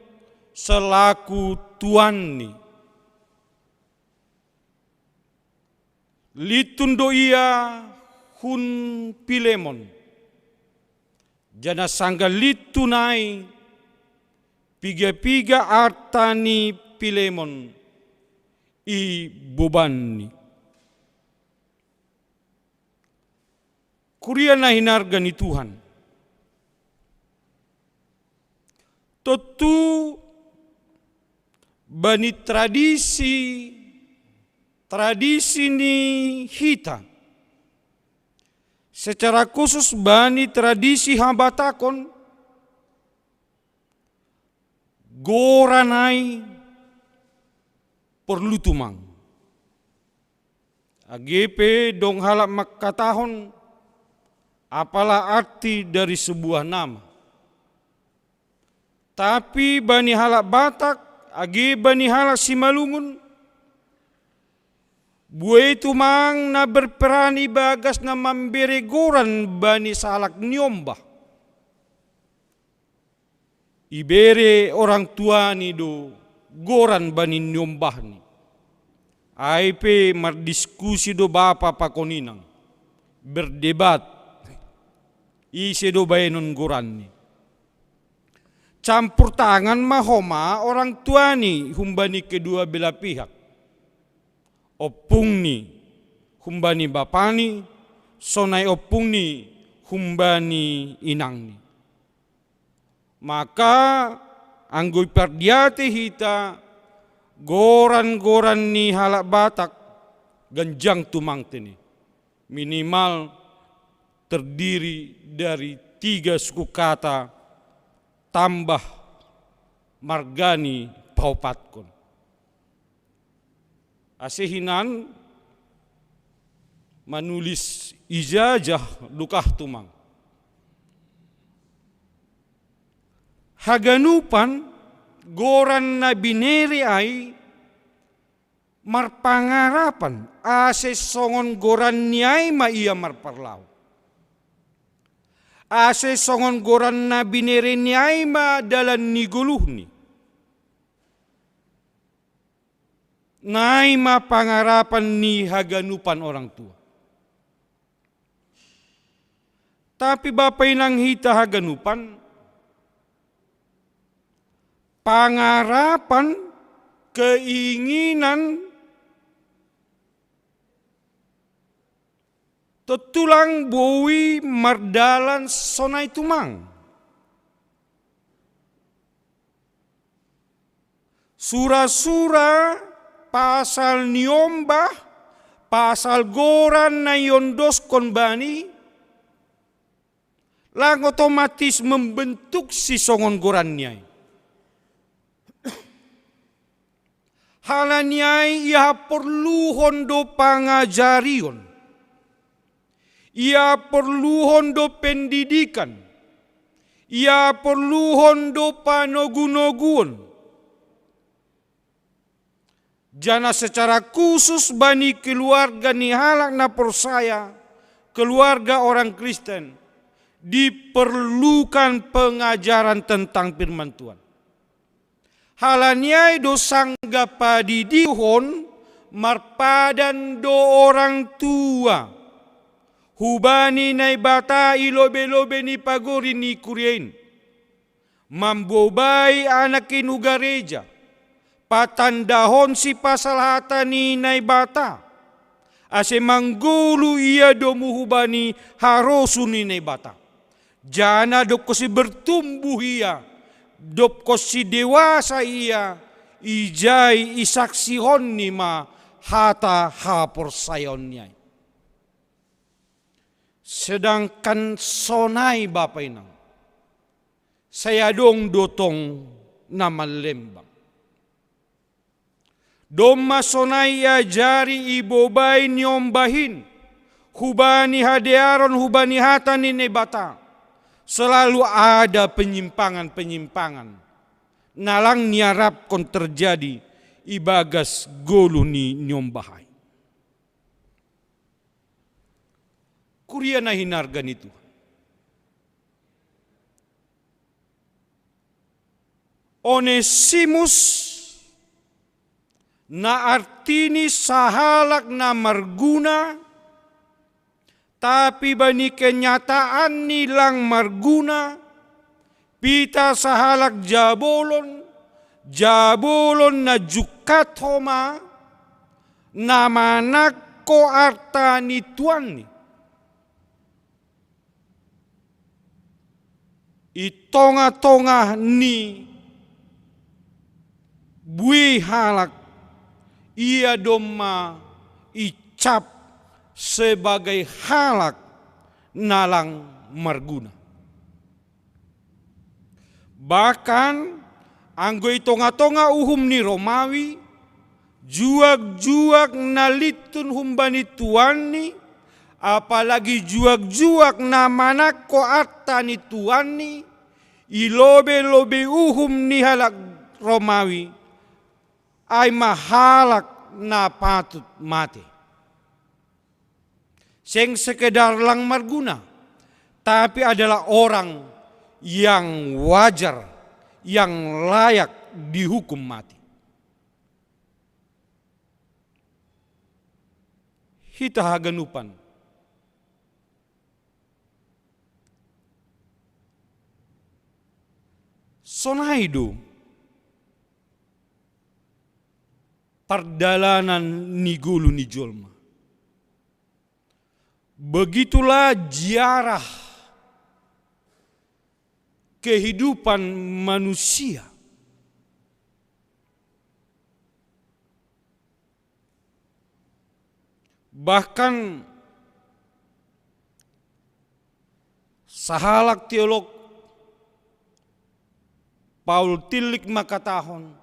selaku tuan ni. Litundo ia hun Pilemon, jana sangga litunai piga-piga artani Pilemon i bobani. Kuria na hinarga ni Tuhan. Tentu bani tradisi ni hita, secara khusus bani tradisi Habatakon, goranai perlu tumang. AGP dong halak makatahon, apalah arti dari sebuah nama. Tapi bani halak Batak, agi bani halak Simalungun, buai tumang na berperani bagas na memberi goran bani salak nyombah. Ibere orang tua ni do goran bani nyombah ni. Aipe merdiskusi do bapa pakoninang, berdebat, isi do baenon goranni. Campur tangan mahoma orang tuani humbani kedua belah pihak. Opungni humbani bapani, sonai opungni humbani inangni. Maka anggoi perdiate hita goran-goran ni halak Batak ganjang tumang tini. Minimal terdiri dari 3 suku kata tambah margani paupatkon. Asehinan menulis ijazah lukah tumang. Haganupan goran na bineri ay marpangarapan ase songon goran niay maiya marparlaw. Ase songon goran na bineri niay madalan ni guluhni. Nay mapangarapan ni haganupan orang tua. Tapi bapay nang hita haganupan, pangarapan, keinginan, tetulang bui mardalan sonai tumang. Sura-sura pasal niombah, pasal goran na yondos konbani, lang otomatis membentuk si songon goran niay. Halanyai ia perlu hondo pangajarion. Ia perlu hondo pendidikan. Ia perlu hondo panogu-noguon. Jana secara khusus bani keluarga ni halak na persaya, keluarga orang Kristen, diperlukan pengajaran tentang firman Tuhan. Halanyai do sangga padidihon marpadan do orang tua. Hubani nai bata ilobe-lobe ni pagori ni kurien. Mambobai anakin ugareja. Patandahon si pasal hata ni nai bata. Ase manggulu ia do muhubani harosu ni nai bata. Jana do kosi bertumbuh ia. Dop kosi dewasa ia, ijai isaksihon ni ma hata hapor sayonnya. Sedangkan sonai bapai nang, saya dong dotong nama lembang. Doma sonai ajari ibobai nyombahin, hubani hadearon hubani hata ni nebata. Selalu ada penyimpangan-penyimpangan. Nalang niarap kon terjadi ibagas golu ni nyombahai. Kuria na hinargan itu. Onesimus na artini sahalak na marguna, tapi bani kenyataan nilang marguna, pita sahalak jabolon na jukat homa, namanak ko arta ni Tuan ni. Itonga-tonga ni bui halak, ia doma icap sebagai halak nalang marguna. Bahkan anggoi tonga-tonga uhum ni Romawi, juak-juak nalitun humbani tuani, apalagi juak-juak namanak ko atta ni tuani, ilobe-lobe uhum ni halak Romawi, ay mahalak na patut mati. Seng sekedar lang marguna, tapi adalah orang yang wajar, yang layak dihukum mati. hita haganupan. Sonaido pardalanan ni gulu ni jolma. Begitulah ziarah kehidupan manusia. Bahkan sahalak teolog Paul Tillich makatahon,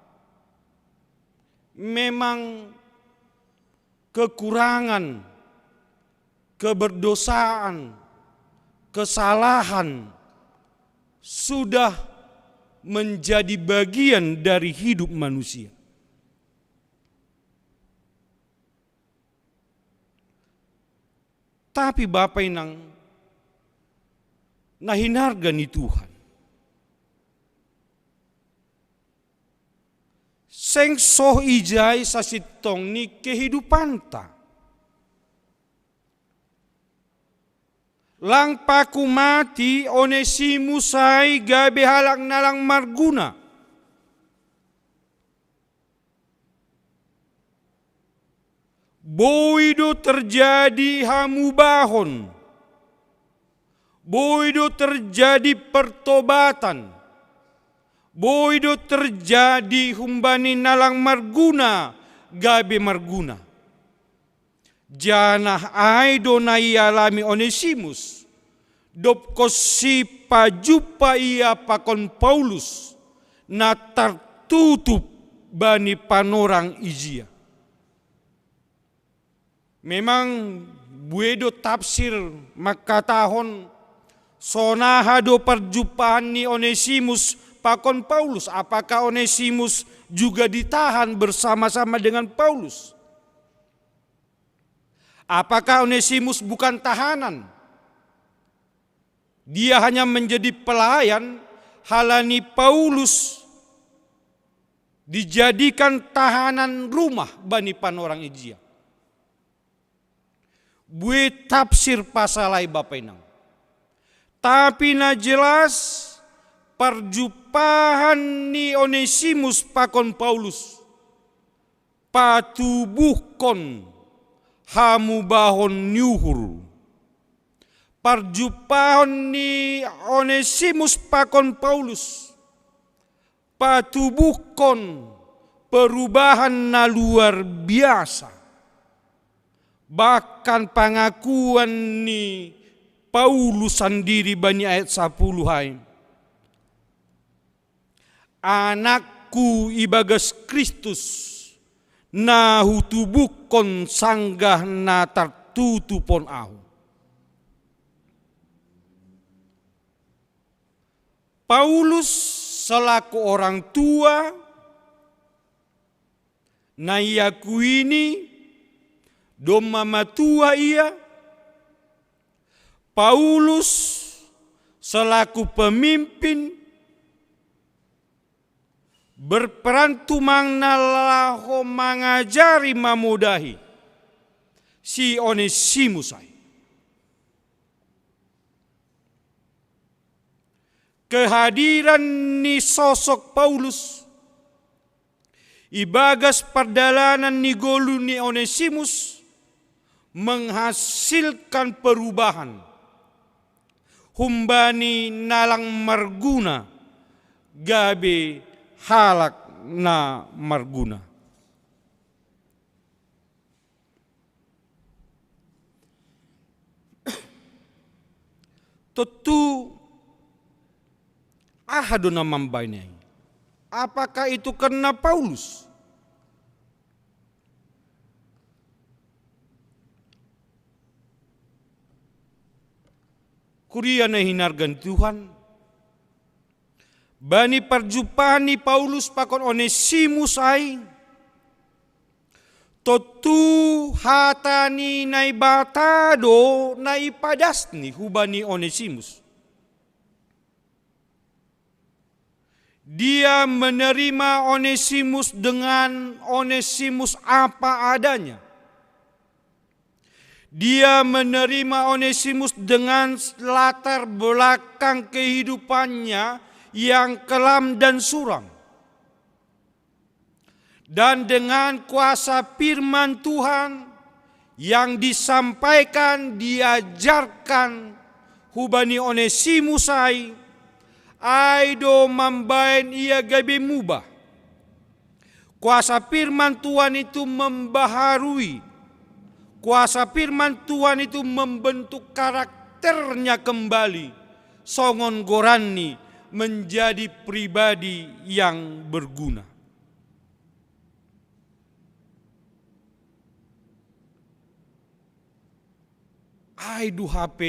memang kekurangan, keberdosaan, kesalahan sudah menjadi bagian dari hidup manusia. Tapi Bapak Inang, nahinarga ni Tuhan. Seng soh ijay sa sitong ni kehidupan ta. Lang paku mati Onesimus ay gabi halak na lang marguna. Boido terjadi hamubahon. Boido terjadi pertobatan. Boido terjadi humbani nalang marguna, gabi marguna. Janah aido na ialami Onesimus. Dopko si pajupa ia pakon Paulus na tertutup bani panorang ijia. Memang buedo tafsir makatahon sonahado perjumpaan ni Onesimus pakon Paulus. Apakah Onesimus juga ditahan bersama-sama dengan Paulus? Apakah Onesimus bukan tahanan? Dia hanya menjadi pelayan, halani Paulus dijadikan tahanan rumah bani panorang ijia. Bue tafsir pasalai Bapak Inang. Tapi na jelas perjumpaan ni Onesimus pakon Paulus patubuhkon hamubahon nyuhur. Perjumpaan ni Onesimus pakon Paulus patubuhkon perubahan na luar biasa. Bahkan pengakuan ni Paulus sendiri bani ayat 10 hai. Anakku ibagas Kristus na hutubukon sanggah na tertutupon ahu. Paulus selaku orang tua na iaku ini doma matua ia. Paulus selaku pemimpin berperan tumang nalaho mengajari mamudahi si Onesimus ay. Kehadiran ni sosok Paulus ibagas perdalanan ni golu ni Onesimus menghasilkan perubahan. Humbani nalang marguna gabe halak na marguna. Tentu ahado na mambaynya. Apakah itu karena Paulus? Kuria na hinargan Tuhan. Bani perjumpaan ni Paulus pakon Onesimus ay totu hatani na ibatado na ipadas ni hubani Onesimus. Dia menerima Onesimus dengan Onesimus apa adanya. Dia menerima Onesimus dengan latar belakang kehidupannya yang kelam dan suram. Dan dengan kuasa firman Tuhan yang disampaikan, diajarkan hubani Onesimusai, aido mambaen ia gabe mubah. Kuasa firman Tuhan itu membaharui. Kuasa firman Tuhan itu membentuk karakternya kembali. Songon gorani menjadi pribadi yang berguna. Aidu HP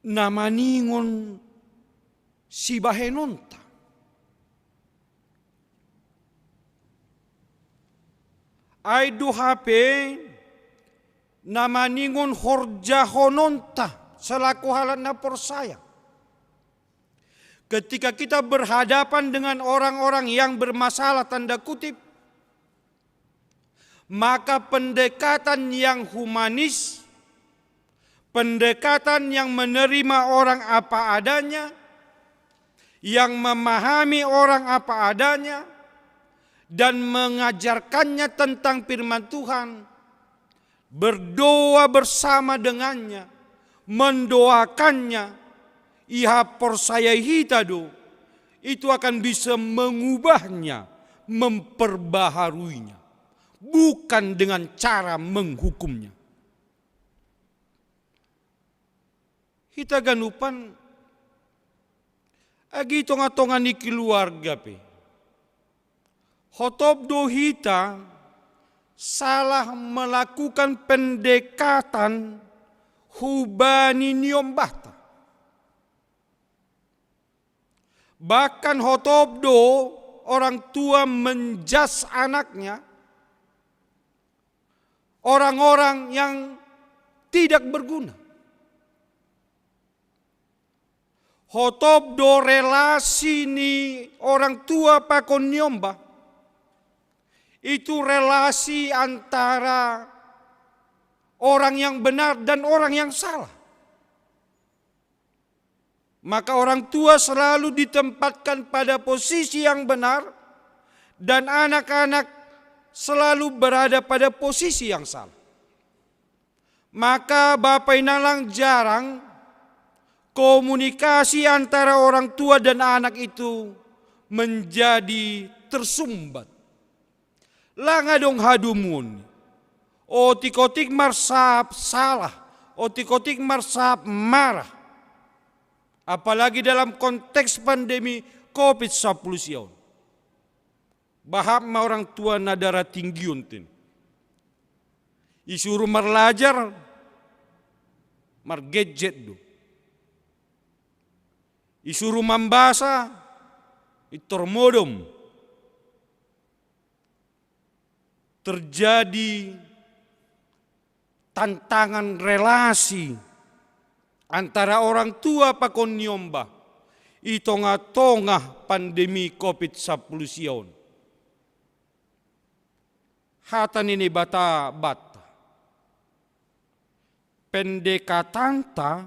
nama ningon si bahenonta. Aidu HP nama ningon horja hononta selaku halana persaya. Ketika kita berhadapan dengan orang-orang yang bermasalah tanda kutip, maka pendekatan yang humanis, pendekatan yang menerima orang apa adanya, yang memahami orang apa adanya, dan mengajarkannya tentang firman Tuhan, berdoa bersama dengannya, mendoakannya, iha persaya hitado, itu akan bisa mengubahnya, memperbaharuinya, bukan dengan cara menghukumnya. Hita ganupan agi tonga-tonga ni keluarga pe. Hotop do hita salah melakukan pendekatan hubani niombata. Bahkan hotop do orang tua menjas anaknya, orang-orang yang tidak berguna. Hotop do relasi ni orang tua pakon nyomba, itu relasi antara orang yang benar dan orang yang salah. Maka orang tua selalu ditempatkan pada posisi yang benar dan anak-anak selalu berada pada posisi yang salah. Maka Bapak Inalang jarang komunikasi antara orang tua dan anak itu menjadi tersumbat. Langadong hadumun, otikotik marsap salah, otikotik marsap marah. Apalagi dalam konteks pandemi COVID-19. Bahap ma orang tua nadara tinggiun tin. Isuruh marlajar, margadget do. Isuruh mambasa, itormodom. Terjadi tantangan relasi antara orang tua pakon nyomba i tonga-tonga pandemi COVID-19. Hatan ini bata-bata. Pendekatanta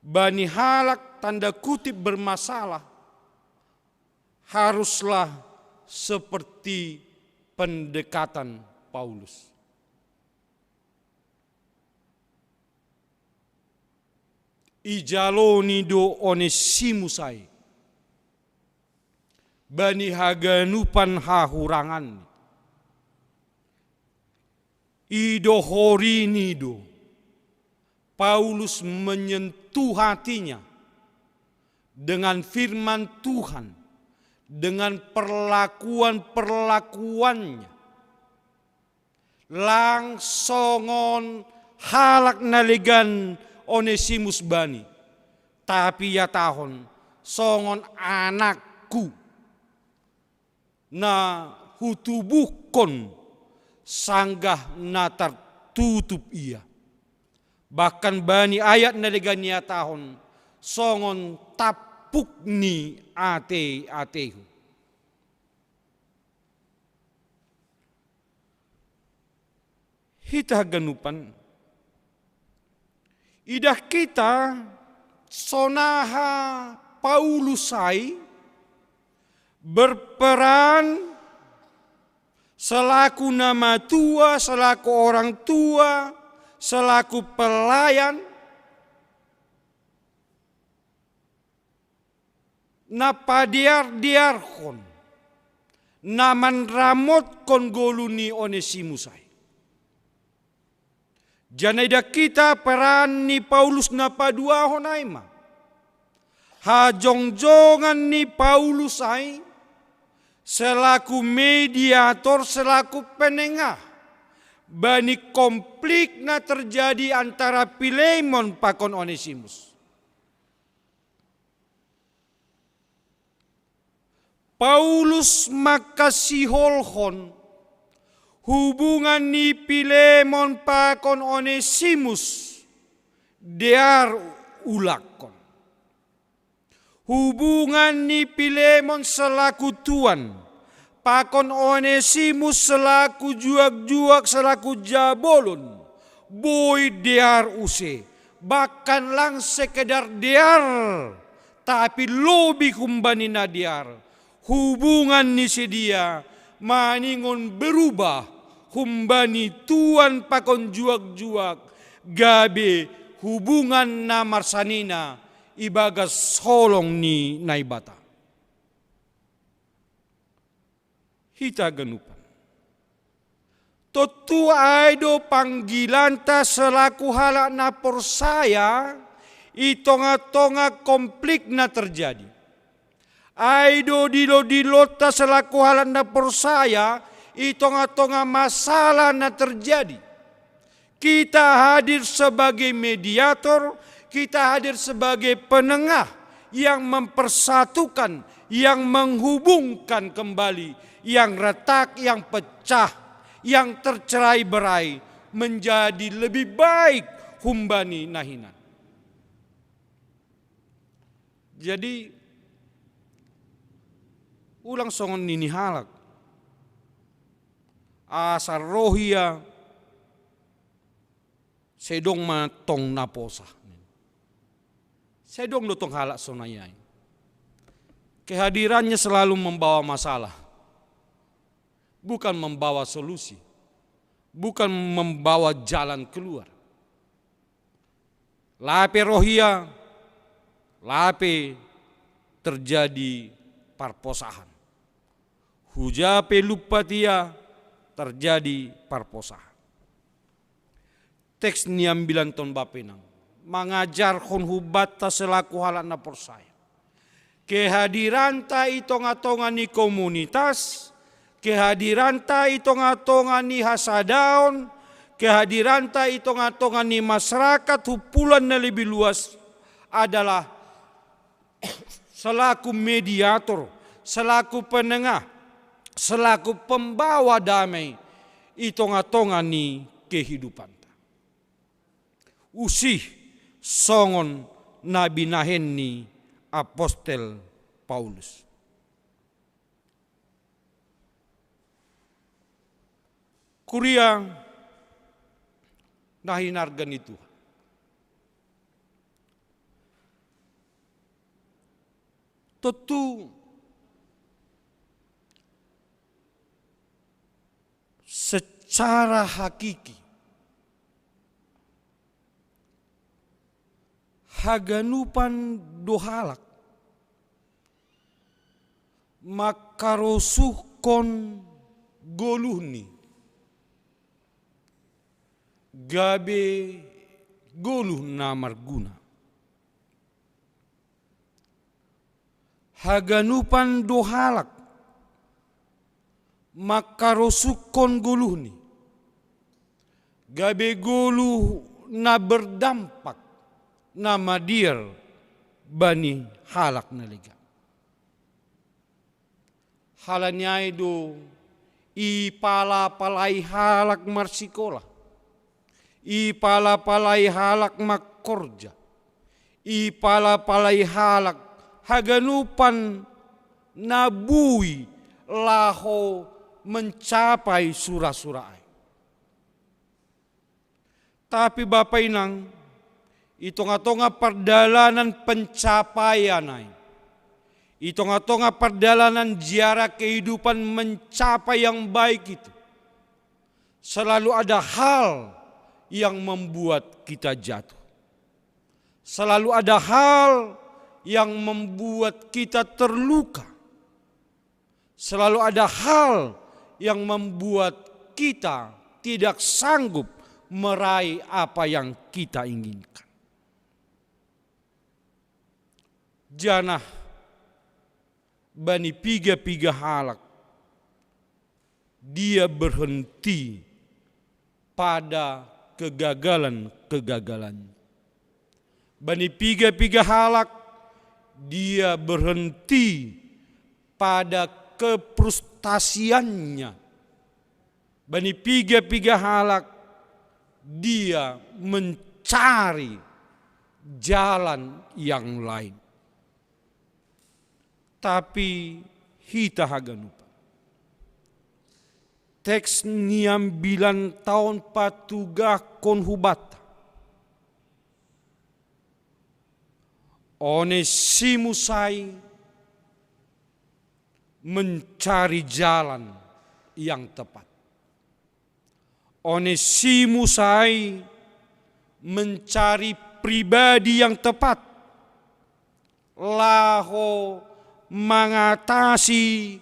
bani halak tanda kutip bermasalah haruslah seperti pendekatan Paulus. Ijaloni do Onesimusai bani haganupan hahurangan ido horini do Paulus menyentuh hatinya dengan firman Tuhan, dengan perlakuan-perlakuannya. Langsongon halak naligan Onesimus bani. Tapi ya tahun songon anakku na hutubukon sanggah natar tutup ia. Bahkan bani ayat naligan ya tahun songon tapuk ni atehu. hita ganupan. Idah kita sonaha Paulusai berperan selaku nama tua, selaku orang tua, selaku pelayan, napadiar-diarkon, naman ramot kon goluni Onesimusai. Janaida kita peran ni Paulus napadua honaima. Hajongjongan ni Paulus ai selaku mediator, selaku penengah bani konflik na terjadi antara Pilemon pakon Onesimus. Paulus makasiholhon hubungan ni Pilemon pakon Onesimus dear ulakon. Hubungan ni Pilemon selaku tuan, pakon Onesimus selaku juak-juak, selaku jabolon, boy dear use, bahkan lang sekedar dear, tapi lebih kumbani na dear. Hubungan ni sedia maningon berubah, kumbani tuan pakon juak-juak, gabe hubungan na marsanina, ibagas holong ni naibata. Hita ganupan. Totu aido panggilan ta selaku halak na persaya, itonga-tonga konflik na terjadi. Aido dilo-dilota selaku halak na persaya, itonga-tonga masalah na terjadi. Kita hadir sebagai mediator, kita hadir sebagai penengah yang mempersatukan, yang menghubungkan kembali, yang retak, yang pecah, yang tercerai-berai menjadi lebih baik humbani nahinan. Jadi ulang songon nini halak asar rohia sedong matong naposa. Sedong dotong halak sonayai. Kehadirannya selalu membawa masalah. Bukan membawa solusi. Bukan membawa jalan keluar. Lape rohia, lape terjadi parposahan. Hujape lupatia terjadi parposahan. Teks niambilan ton bapenang. Mengajar kon hubata selaku halak na persaya. Kehadiran ta itonga-tonga ni komunitas, kehadiran ta itonga-tonga ni hasadaon, kehadiran ta itonga-tonga ni masyarakat hupulan na lebih luas adalah selaku mediator, selaku penengah, selaku pembawa damai itonga-tonga ni kehidupan. Usih songon nabi nahenni apostel Paulus. Kuria nahinargan itu. Tentu secara hakiki haganupan dohalak makarosuhkon goluhni gabe goluh namarguna haganupan dohalak makarosukon goluhni gabe goluh na berdampak nama dir bani halak na liga. Halanya itu ipala-palai halak marsikola, ipala-palai halak makorja, ipala-palai halak haganupan nabui laho mencapai surah-surah. Tapi Bapak Inang, itonga-tonga perdalanan pencapaian ay. Itonga-tonga perdalanan jarak kehidupan mencapai yang baik itu. Selalu ada hal yang membuat kita jatuh. Selalu ada hal yang membuat kita terluka. Selalu ada hal yang membuat kita tidak sanggup meraih apa yang kita inginkan. Janah bani piga-piga halak, dia berhenti pada kegagalan-kegagalan. Bani piga-piga halak, dia berhenti pada kefrustasiannya. Bani piga-piga halak, dia mencari jalan yang lain. Tapi hita haganupa. Teks niam bilan tahun patugah kon hubata. Onesimus sai mencari jalan yang tepat. Onesimus sai mencari pribadi yang tepat. Laho mengatasi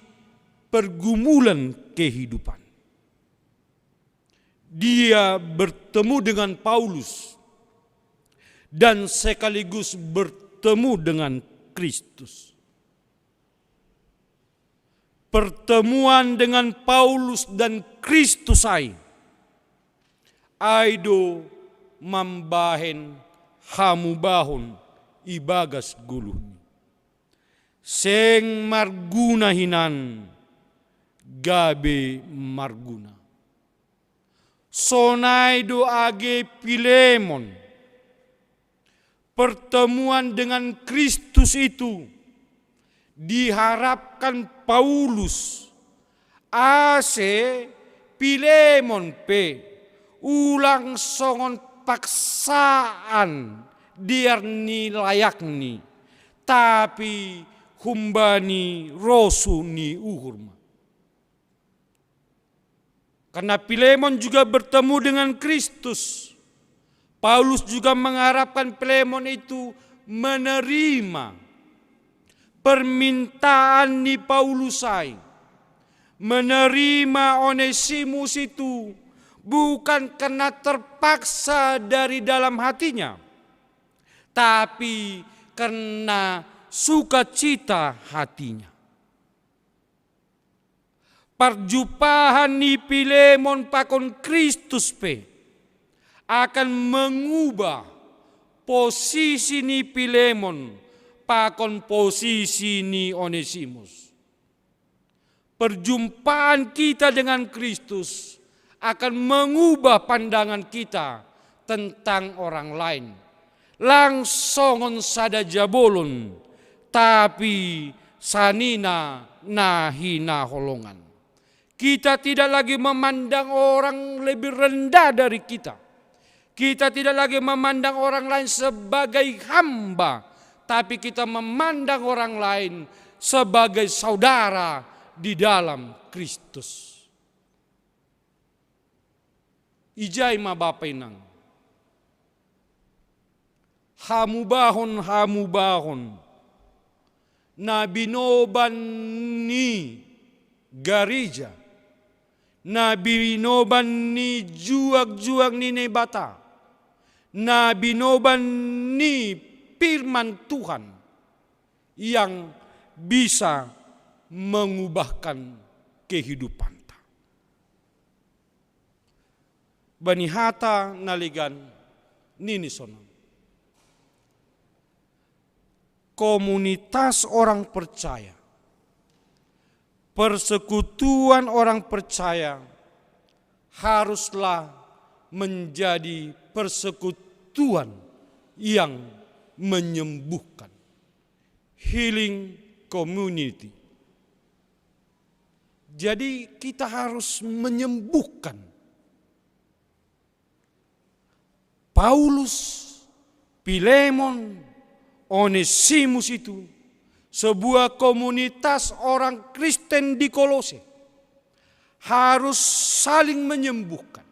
pergumulan kehidupan. Dia bertemu dengan Paulus dan sekaligus bertemu dengan Kristus. Pertemuan dengan Paulus dan Kristus aido mambahen hamubahon ibagas guluhni. Seng marguna hinan gabe marguna. Sonaido age Pilemon. Pertemuan dengan Kristus itu diharapkan Paulus ase Pilemon pe ulang songon paksaan diarni layakni tapi humbani rosuni uhurma. Karena Pilemon juga bertemu dengan Kristus, Paulus juga mengharapkan Pilemon itu menerima permintaan ni Paulusai, menerima Onesimus itu bukan karena terpaksa dari dalam hatinya, tapi karena sukacita hatinya. Perjumpaan ni Pilemon pakon Kristus pe akan mengubah posisi ni Pilemon pakon posisi ni Onesimus. Perjumpaan kita dengan Kristus akan mengubah pandangan kita tentang orang lain. Langsongon sada jabolon, tapi sanina nahina holongan. Kita tidak lagi memandang orang lebih rendah dari kita. Kita tidak lagi memandang orang lain sebagai hamba, tapi kita memandang orang lain sebagai saudara di dalam Kristus. Ijai ma Bapak Inang. Hamubahon nabinoban ni garija, nabinoban ni juag-juag ni nebata, nabinoban ni firman Tuhan yang bisa mengubahkan kehidupan. Bani hata naligan nini sono. Komunitas orang percaya, persekutuan orang percaya haruslah menjadi persekutuan yang menyembuhkan, healing community. Jadi kita harus menyembuhkan Paulus, Filemon, Onesimus itu sebuah komunitas orang Kristen di Kolose harus saling menyembuhkan.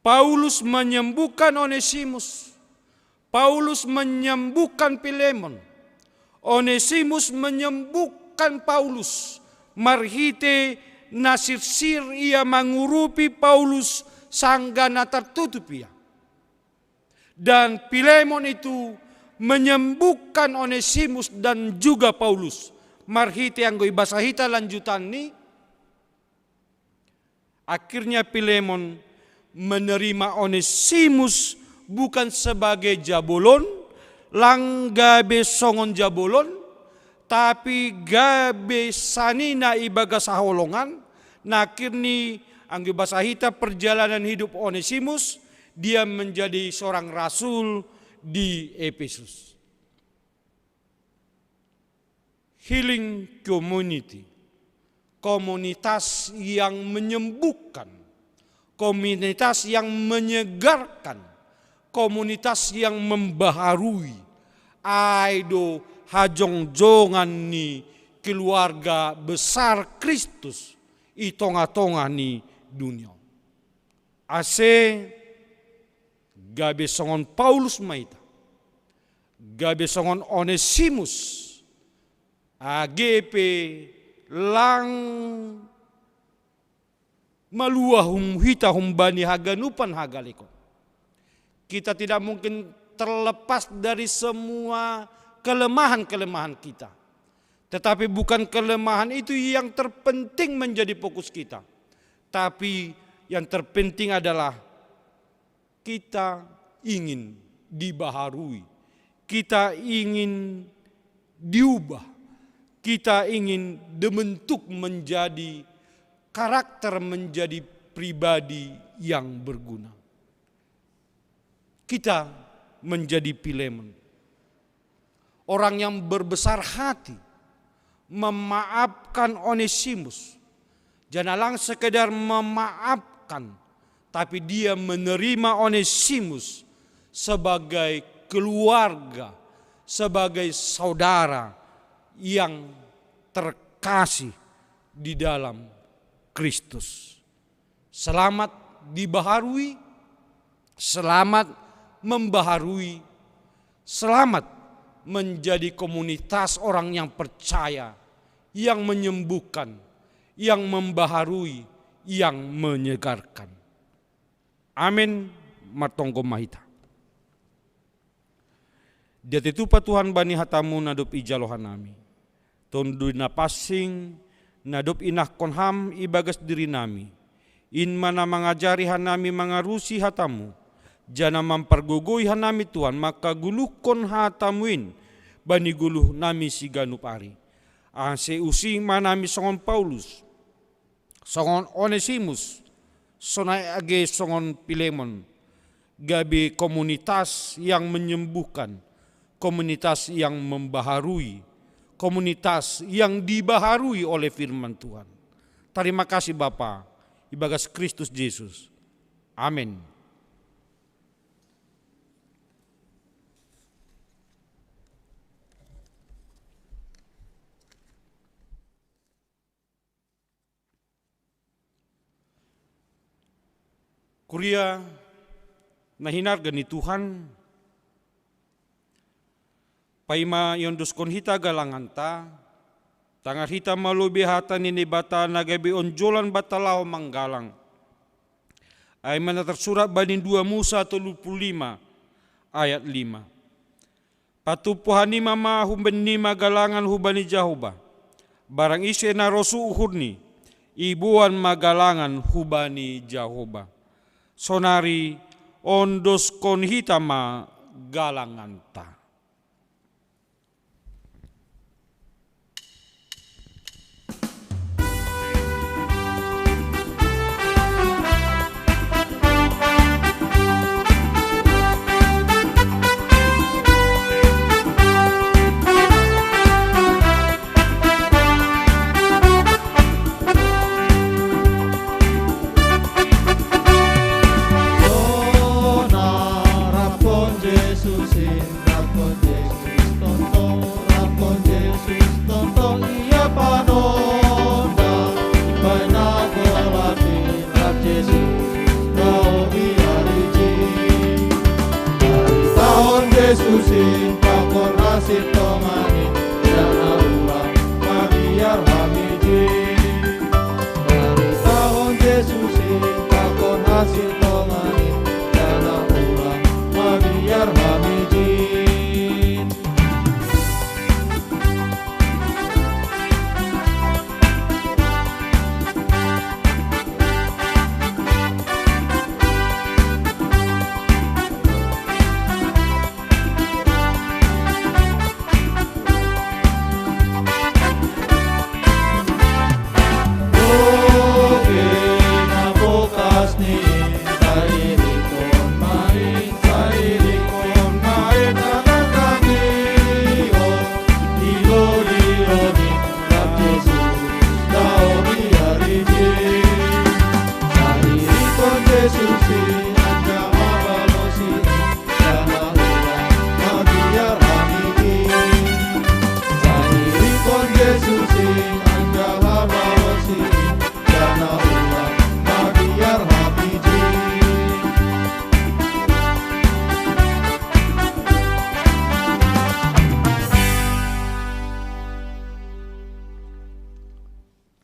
Paulus menyembuhkan Onesimus, Paulus menyembuhkan Filemon, Onesimus menyembuhkan Paulus. Marhite nasirsir ia mengurupi Paulus sanggana tertutup ia. Dan Filemon itu menyembuhkan Onesimus dan juga Paulus. Marhite yang bahasa hita lanjutan ini. Akhirnya Filemon menerima Onesimus bukan sebagai jabolon, langgabe songon jabolon, tapi gabe sanina ibaga saholongan. Nakirni anggi bahasa hita perjalanan hidup Onesimus, dia menjadi seorang rasul di Efesus. Healing community, komunitas yang menyembuhkan, komunitas yang menyegarkan, komunitas yang membaharui. Aido hajong-jongan ni keluarga besar Kristus i tonga-tonga ni dunia. Ase gabe songon Paulus maita, gabe songon Onesimus, agepe lang maluahum hita humbani haganupan hagaleko. Kita tidak mungkin terlepas dari semua kelemahan-kelemahan kita. Tetapi bukan kelemahan itu yang terpenting menjadi fokus kita. Tapi yang terpenting adalah kita ingin dibaharui, kita ingin diubah, kita ingin dibentuk menjadi karakter, menjadi pribadi yang berguna. Kita menjadi Filemon, orang yang berbesar hati, memaafkan Onesimus. Jangan sekedar memaafkan, tapi dia menerima Onesimus sebagai keluarga, sebagai saudara yang terkasih di dalam Kristus. Selamat dibaharui, selamat membaharui, selamat menjadi komunitas orang yang percaya, yang menyembuhkan, yang membaharui, yang menyegarkan. Amin. Martongko mahita. Dia tetupa Tuhan bani hatamu nadop ijalohan nami. Tondu na passing nadop inah konham ibagas diri nami. In mana mengajari hanami mengarusi hatamu. Jana mempergugui hanami Tuhan, maka guluhkon hatamuin bani guluh nami si ganupari. Ase using manami songon Paulus, songon Onesimus, sonai age songon Filemon. Gabi komunitas yang menyembuhkan, komunitas yang membaharui, komunitas yang dibaharui oleh firman Tuhan. Terima kasih Bapa, ibagas Kristus Yesus. Amin. Kuria nahinargan ni Tuhan, paima yonduskon hita galangan ta, tangar hita malubi hata nini bata nagabi onjolan batalau manggalang. Ay mana tersurat bani 2 Musa 35 ayat 5. Patupuhani mama humbenni magalangan hubani Jahoba, barang isi na rosu uhurni, ibuan magalangan hubani Jahoba. Sonari ondos kon hitama galanganta. Jesusin pakon hasil tongani dana ulang magiar hamiji. Dari tahun Jesusin pakon hasil tongani dana ulang magiar hamiji.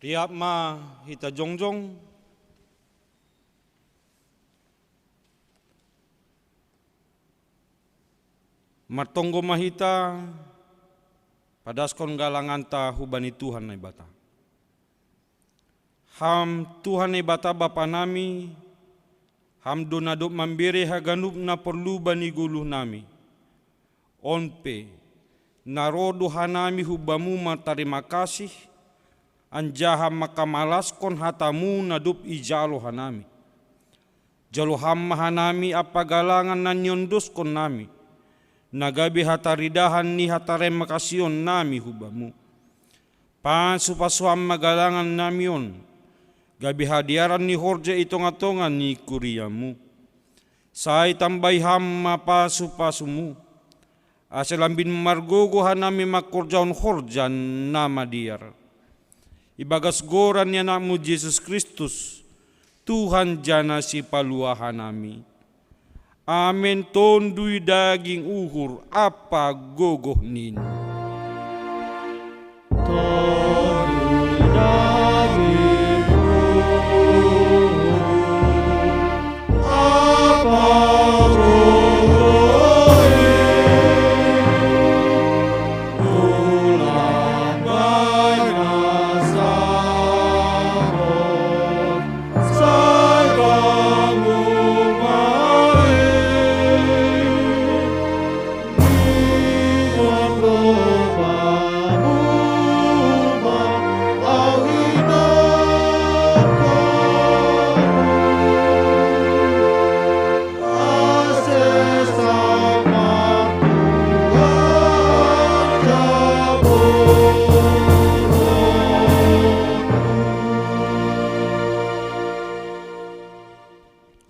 Riap ma hita jongjong, martonggo mahita padaskon galanganta hubani Tuhan na ibata. Ham Tuhan na ibata Bapa nami, ham donadop mambere haganup na perlu bani guluh nami. Onpe, narodo hanami hubamu matarima kasih, anjaha makamalaskon hatamu nadup ijalo hanami. Jalo hamma hanami apagalangan na nyondoskon nami. Nagabi hataridahan ni hatare makasion nami hubamu. Pasupasuam magalangan nami on. Gabi hadiaran ni horja itongatongan ni kuriamu. Sai tambay hamma pasupasumu. Aselambin margogo hanami makorjaon horjan nama diar. Ibagas goran niya namu Yesus Kristus, Tuhan jana si paluahan nami. Amen tondui daging uhur apa gogoh nin. Tondui daging uhur apa gogoh nin. Ulang baina sabon sai bangun mai.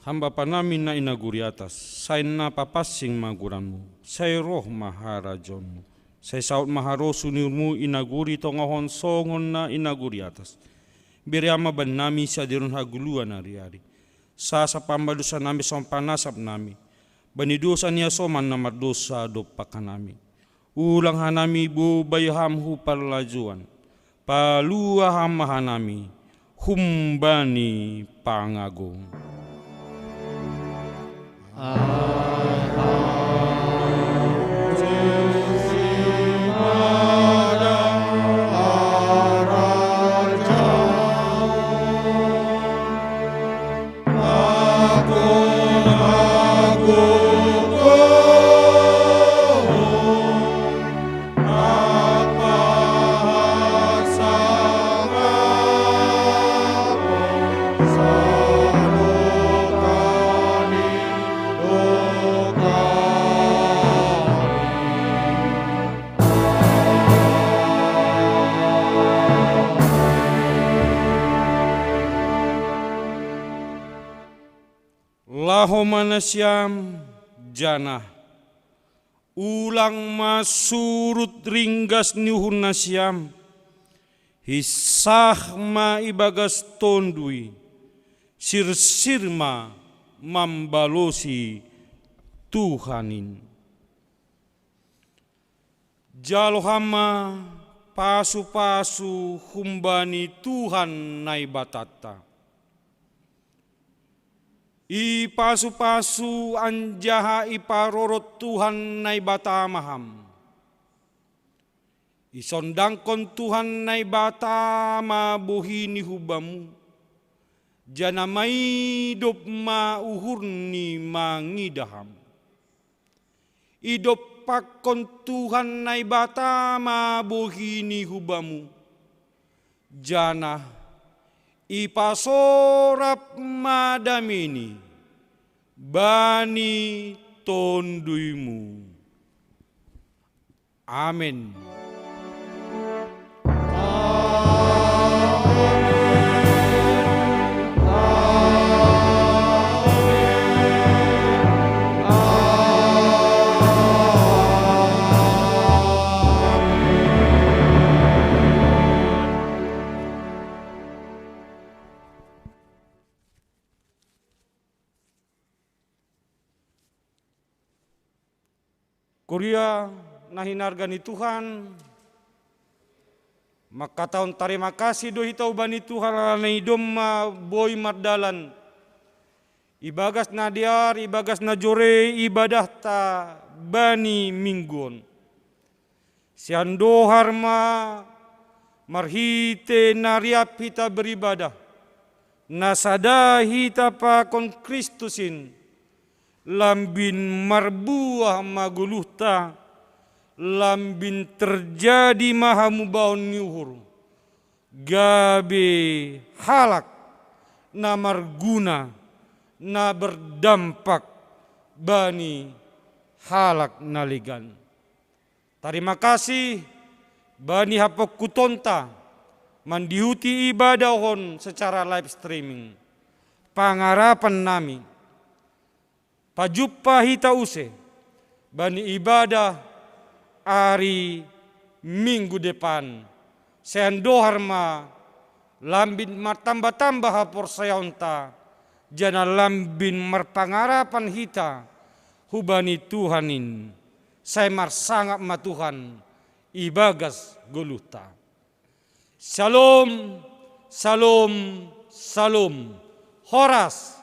Hamba panamin na inaguri atas, say napapasing maguranmu, say roh maharajonmu, say saut maharosunirmu inaguri tongahon songon na inaguri atas. Biriama ban nami sa dirun haguluan ari-ari. Sa pambadusa nami sa panasap nami, banidosa niya soman na mardosa dopa kanami. Ulang hanami bubayham hupalajuan, paluaham hanami, humbani pangagong. Lahomanasyam jana ulang masurut ringgas niuhun nasyam hisah ma ibagas tondui sirsirma mambalosi Tuhanin. Jalo hama pasu-pasu humbani Tuhan nai batata. I pasu-pasu anjaha iparorot Tuhan nai batamaham. Isondangkon Tuhan nai batama bohini hubamu. Jana maidop ma uhurni mangidaham. Idop pakon Tuhan nai batama bohini hubamu. Jana ipasorap madamini bani tonduimu. Amin. Kuria na hinarga ni Tuhan, maka tahun terima kasih do hitau bani Tuhan na idom boy mardalan. Ibagas na diar, ibagas na jore, ibadah ta bani mingguon. Siandohar marhite nariap hita beribadah. Nasada hita pa kon Kristusin. Lambin marbuah maguluhta, lambin terjadi mahamubaon nyuhur, gabe halak na marguna, na berdampak bani halak naligan. Terima kasih bani hapok kutonta mandihuti ibadahon secara live streaming. Pangarapan nami pajuppa hita use bani ibadah hari minggu depan. Seandohar lambin martambah-tambah hapor sayaonta jana lambin marpangarapan hita hubani Tuhanin. Saya marsangat ma Tuhan ibagas goluta. Shalom, shalom, shalom. Horas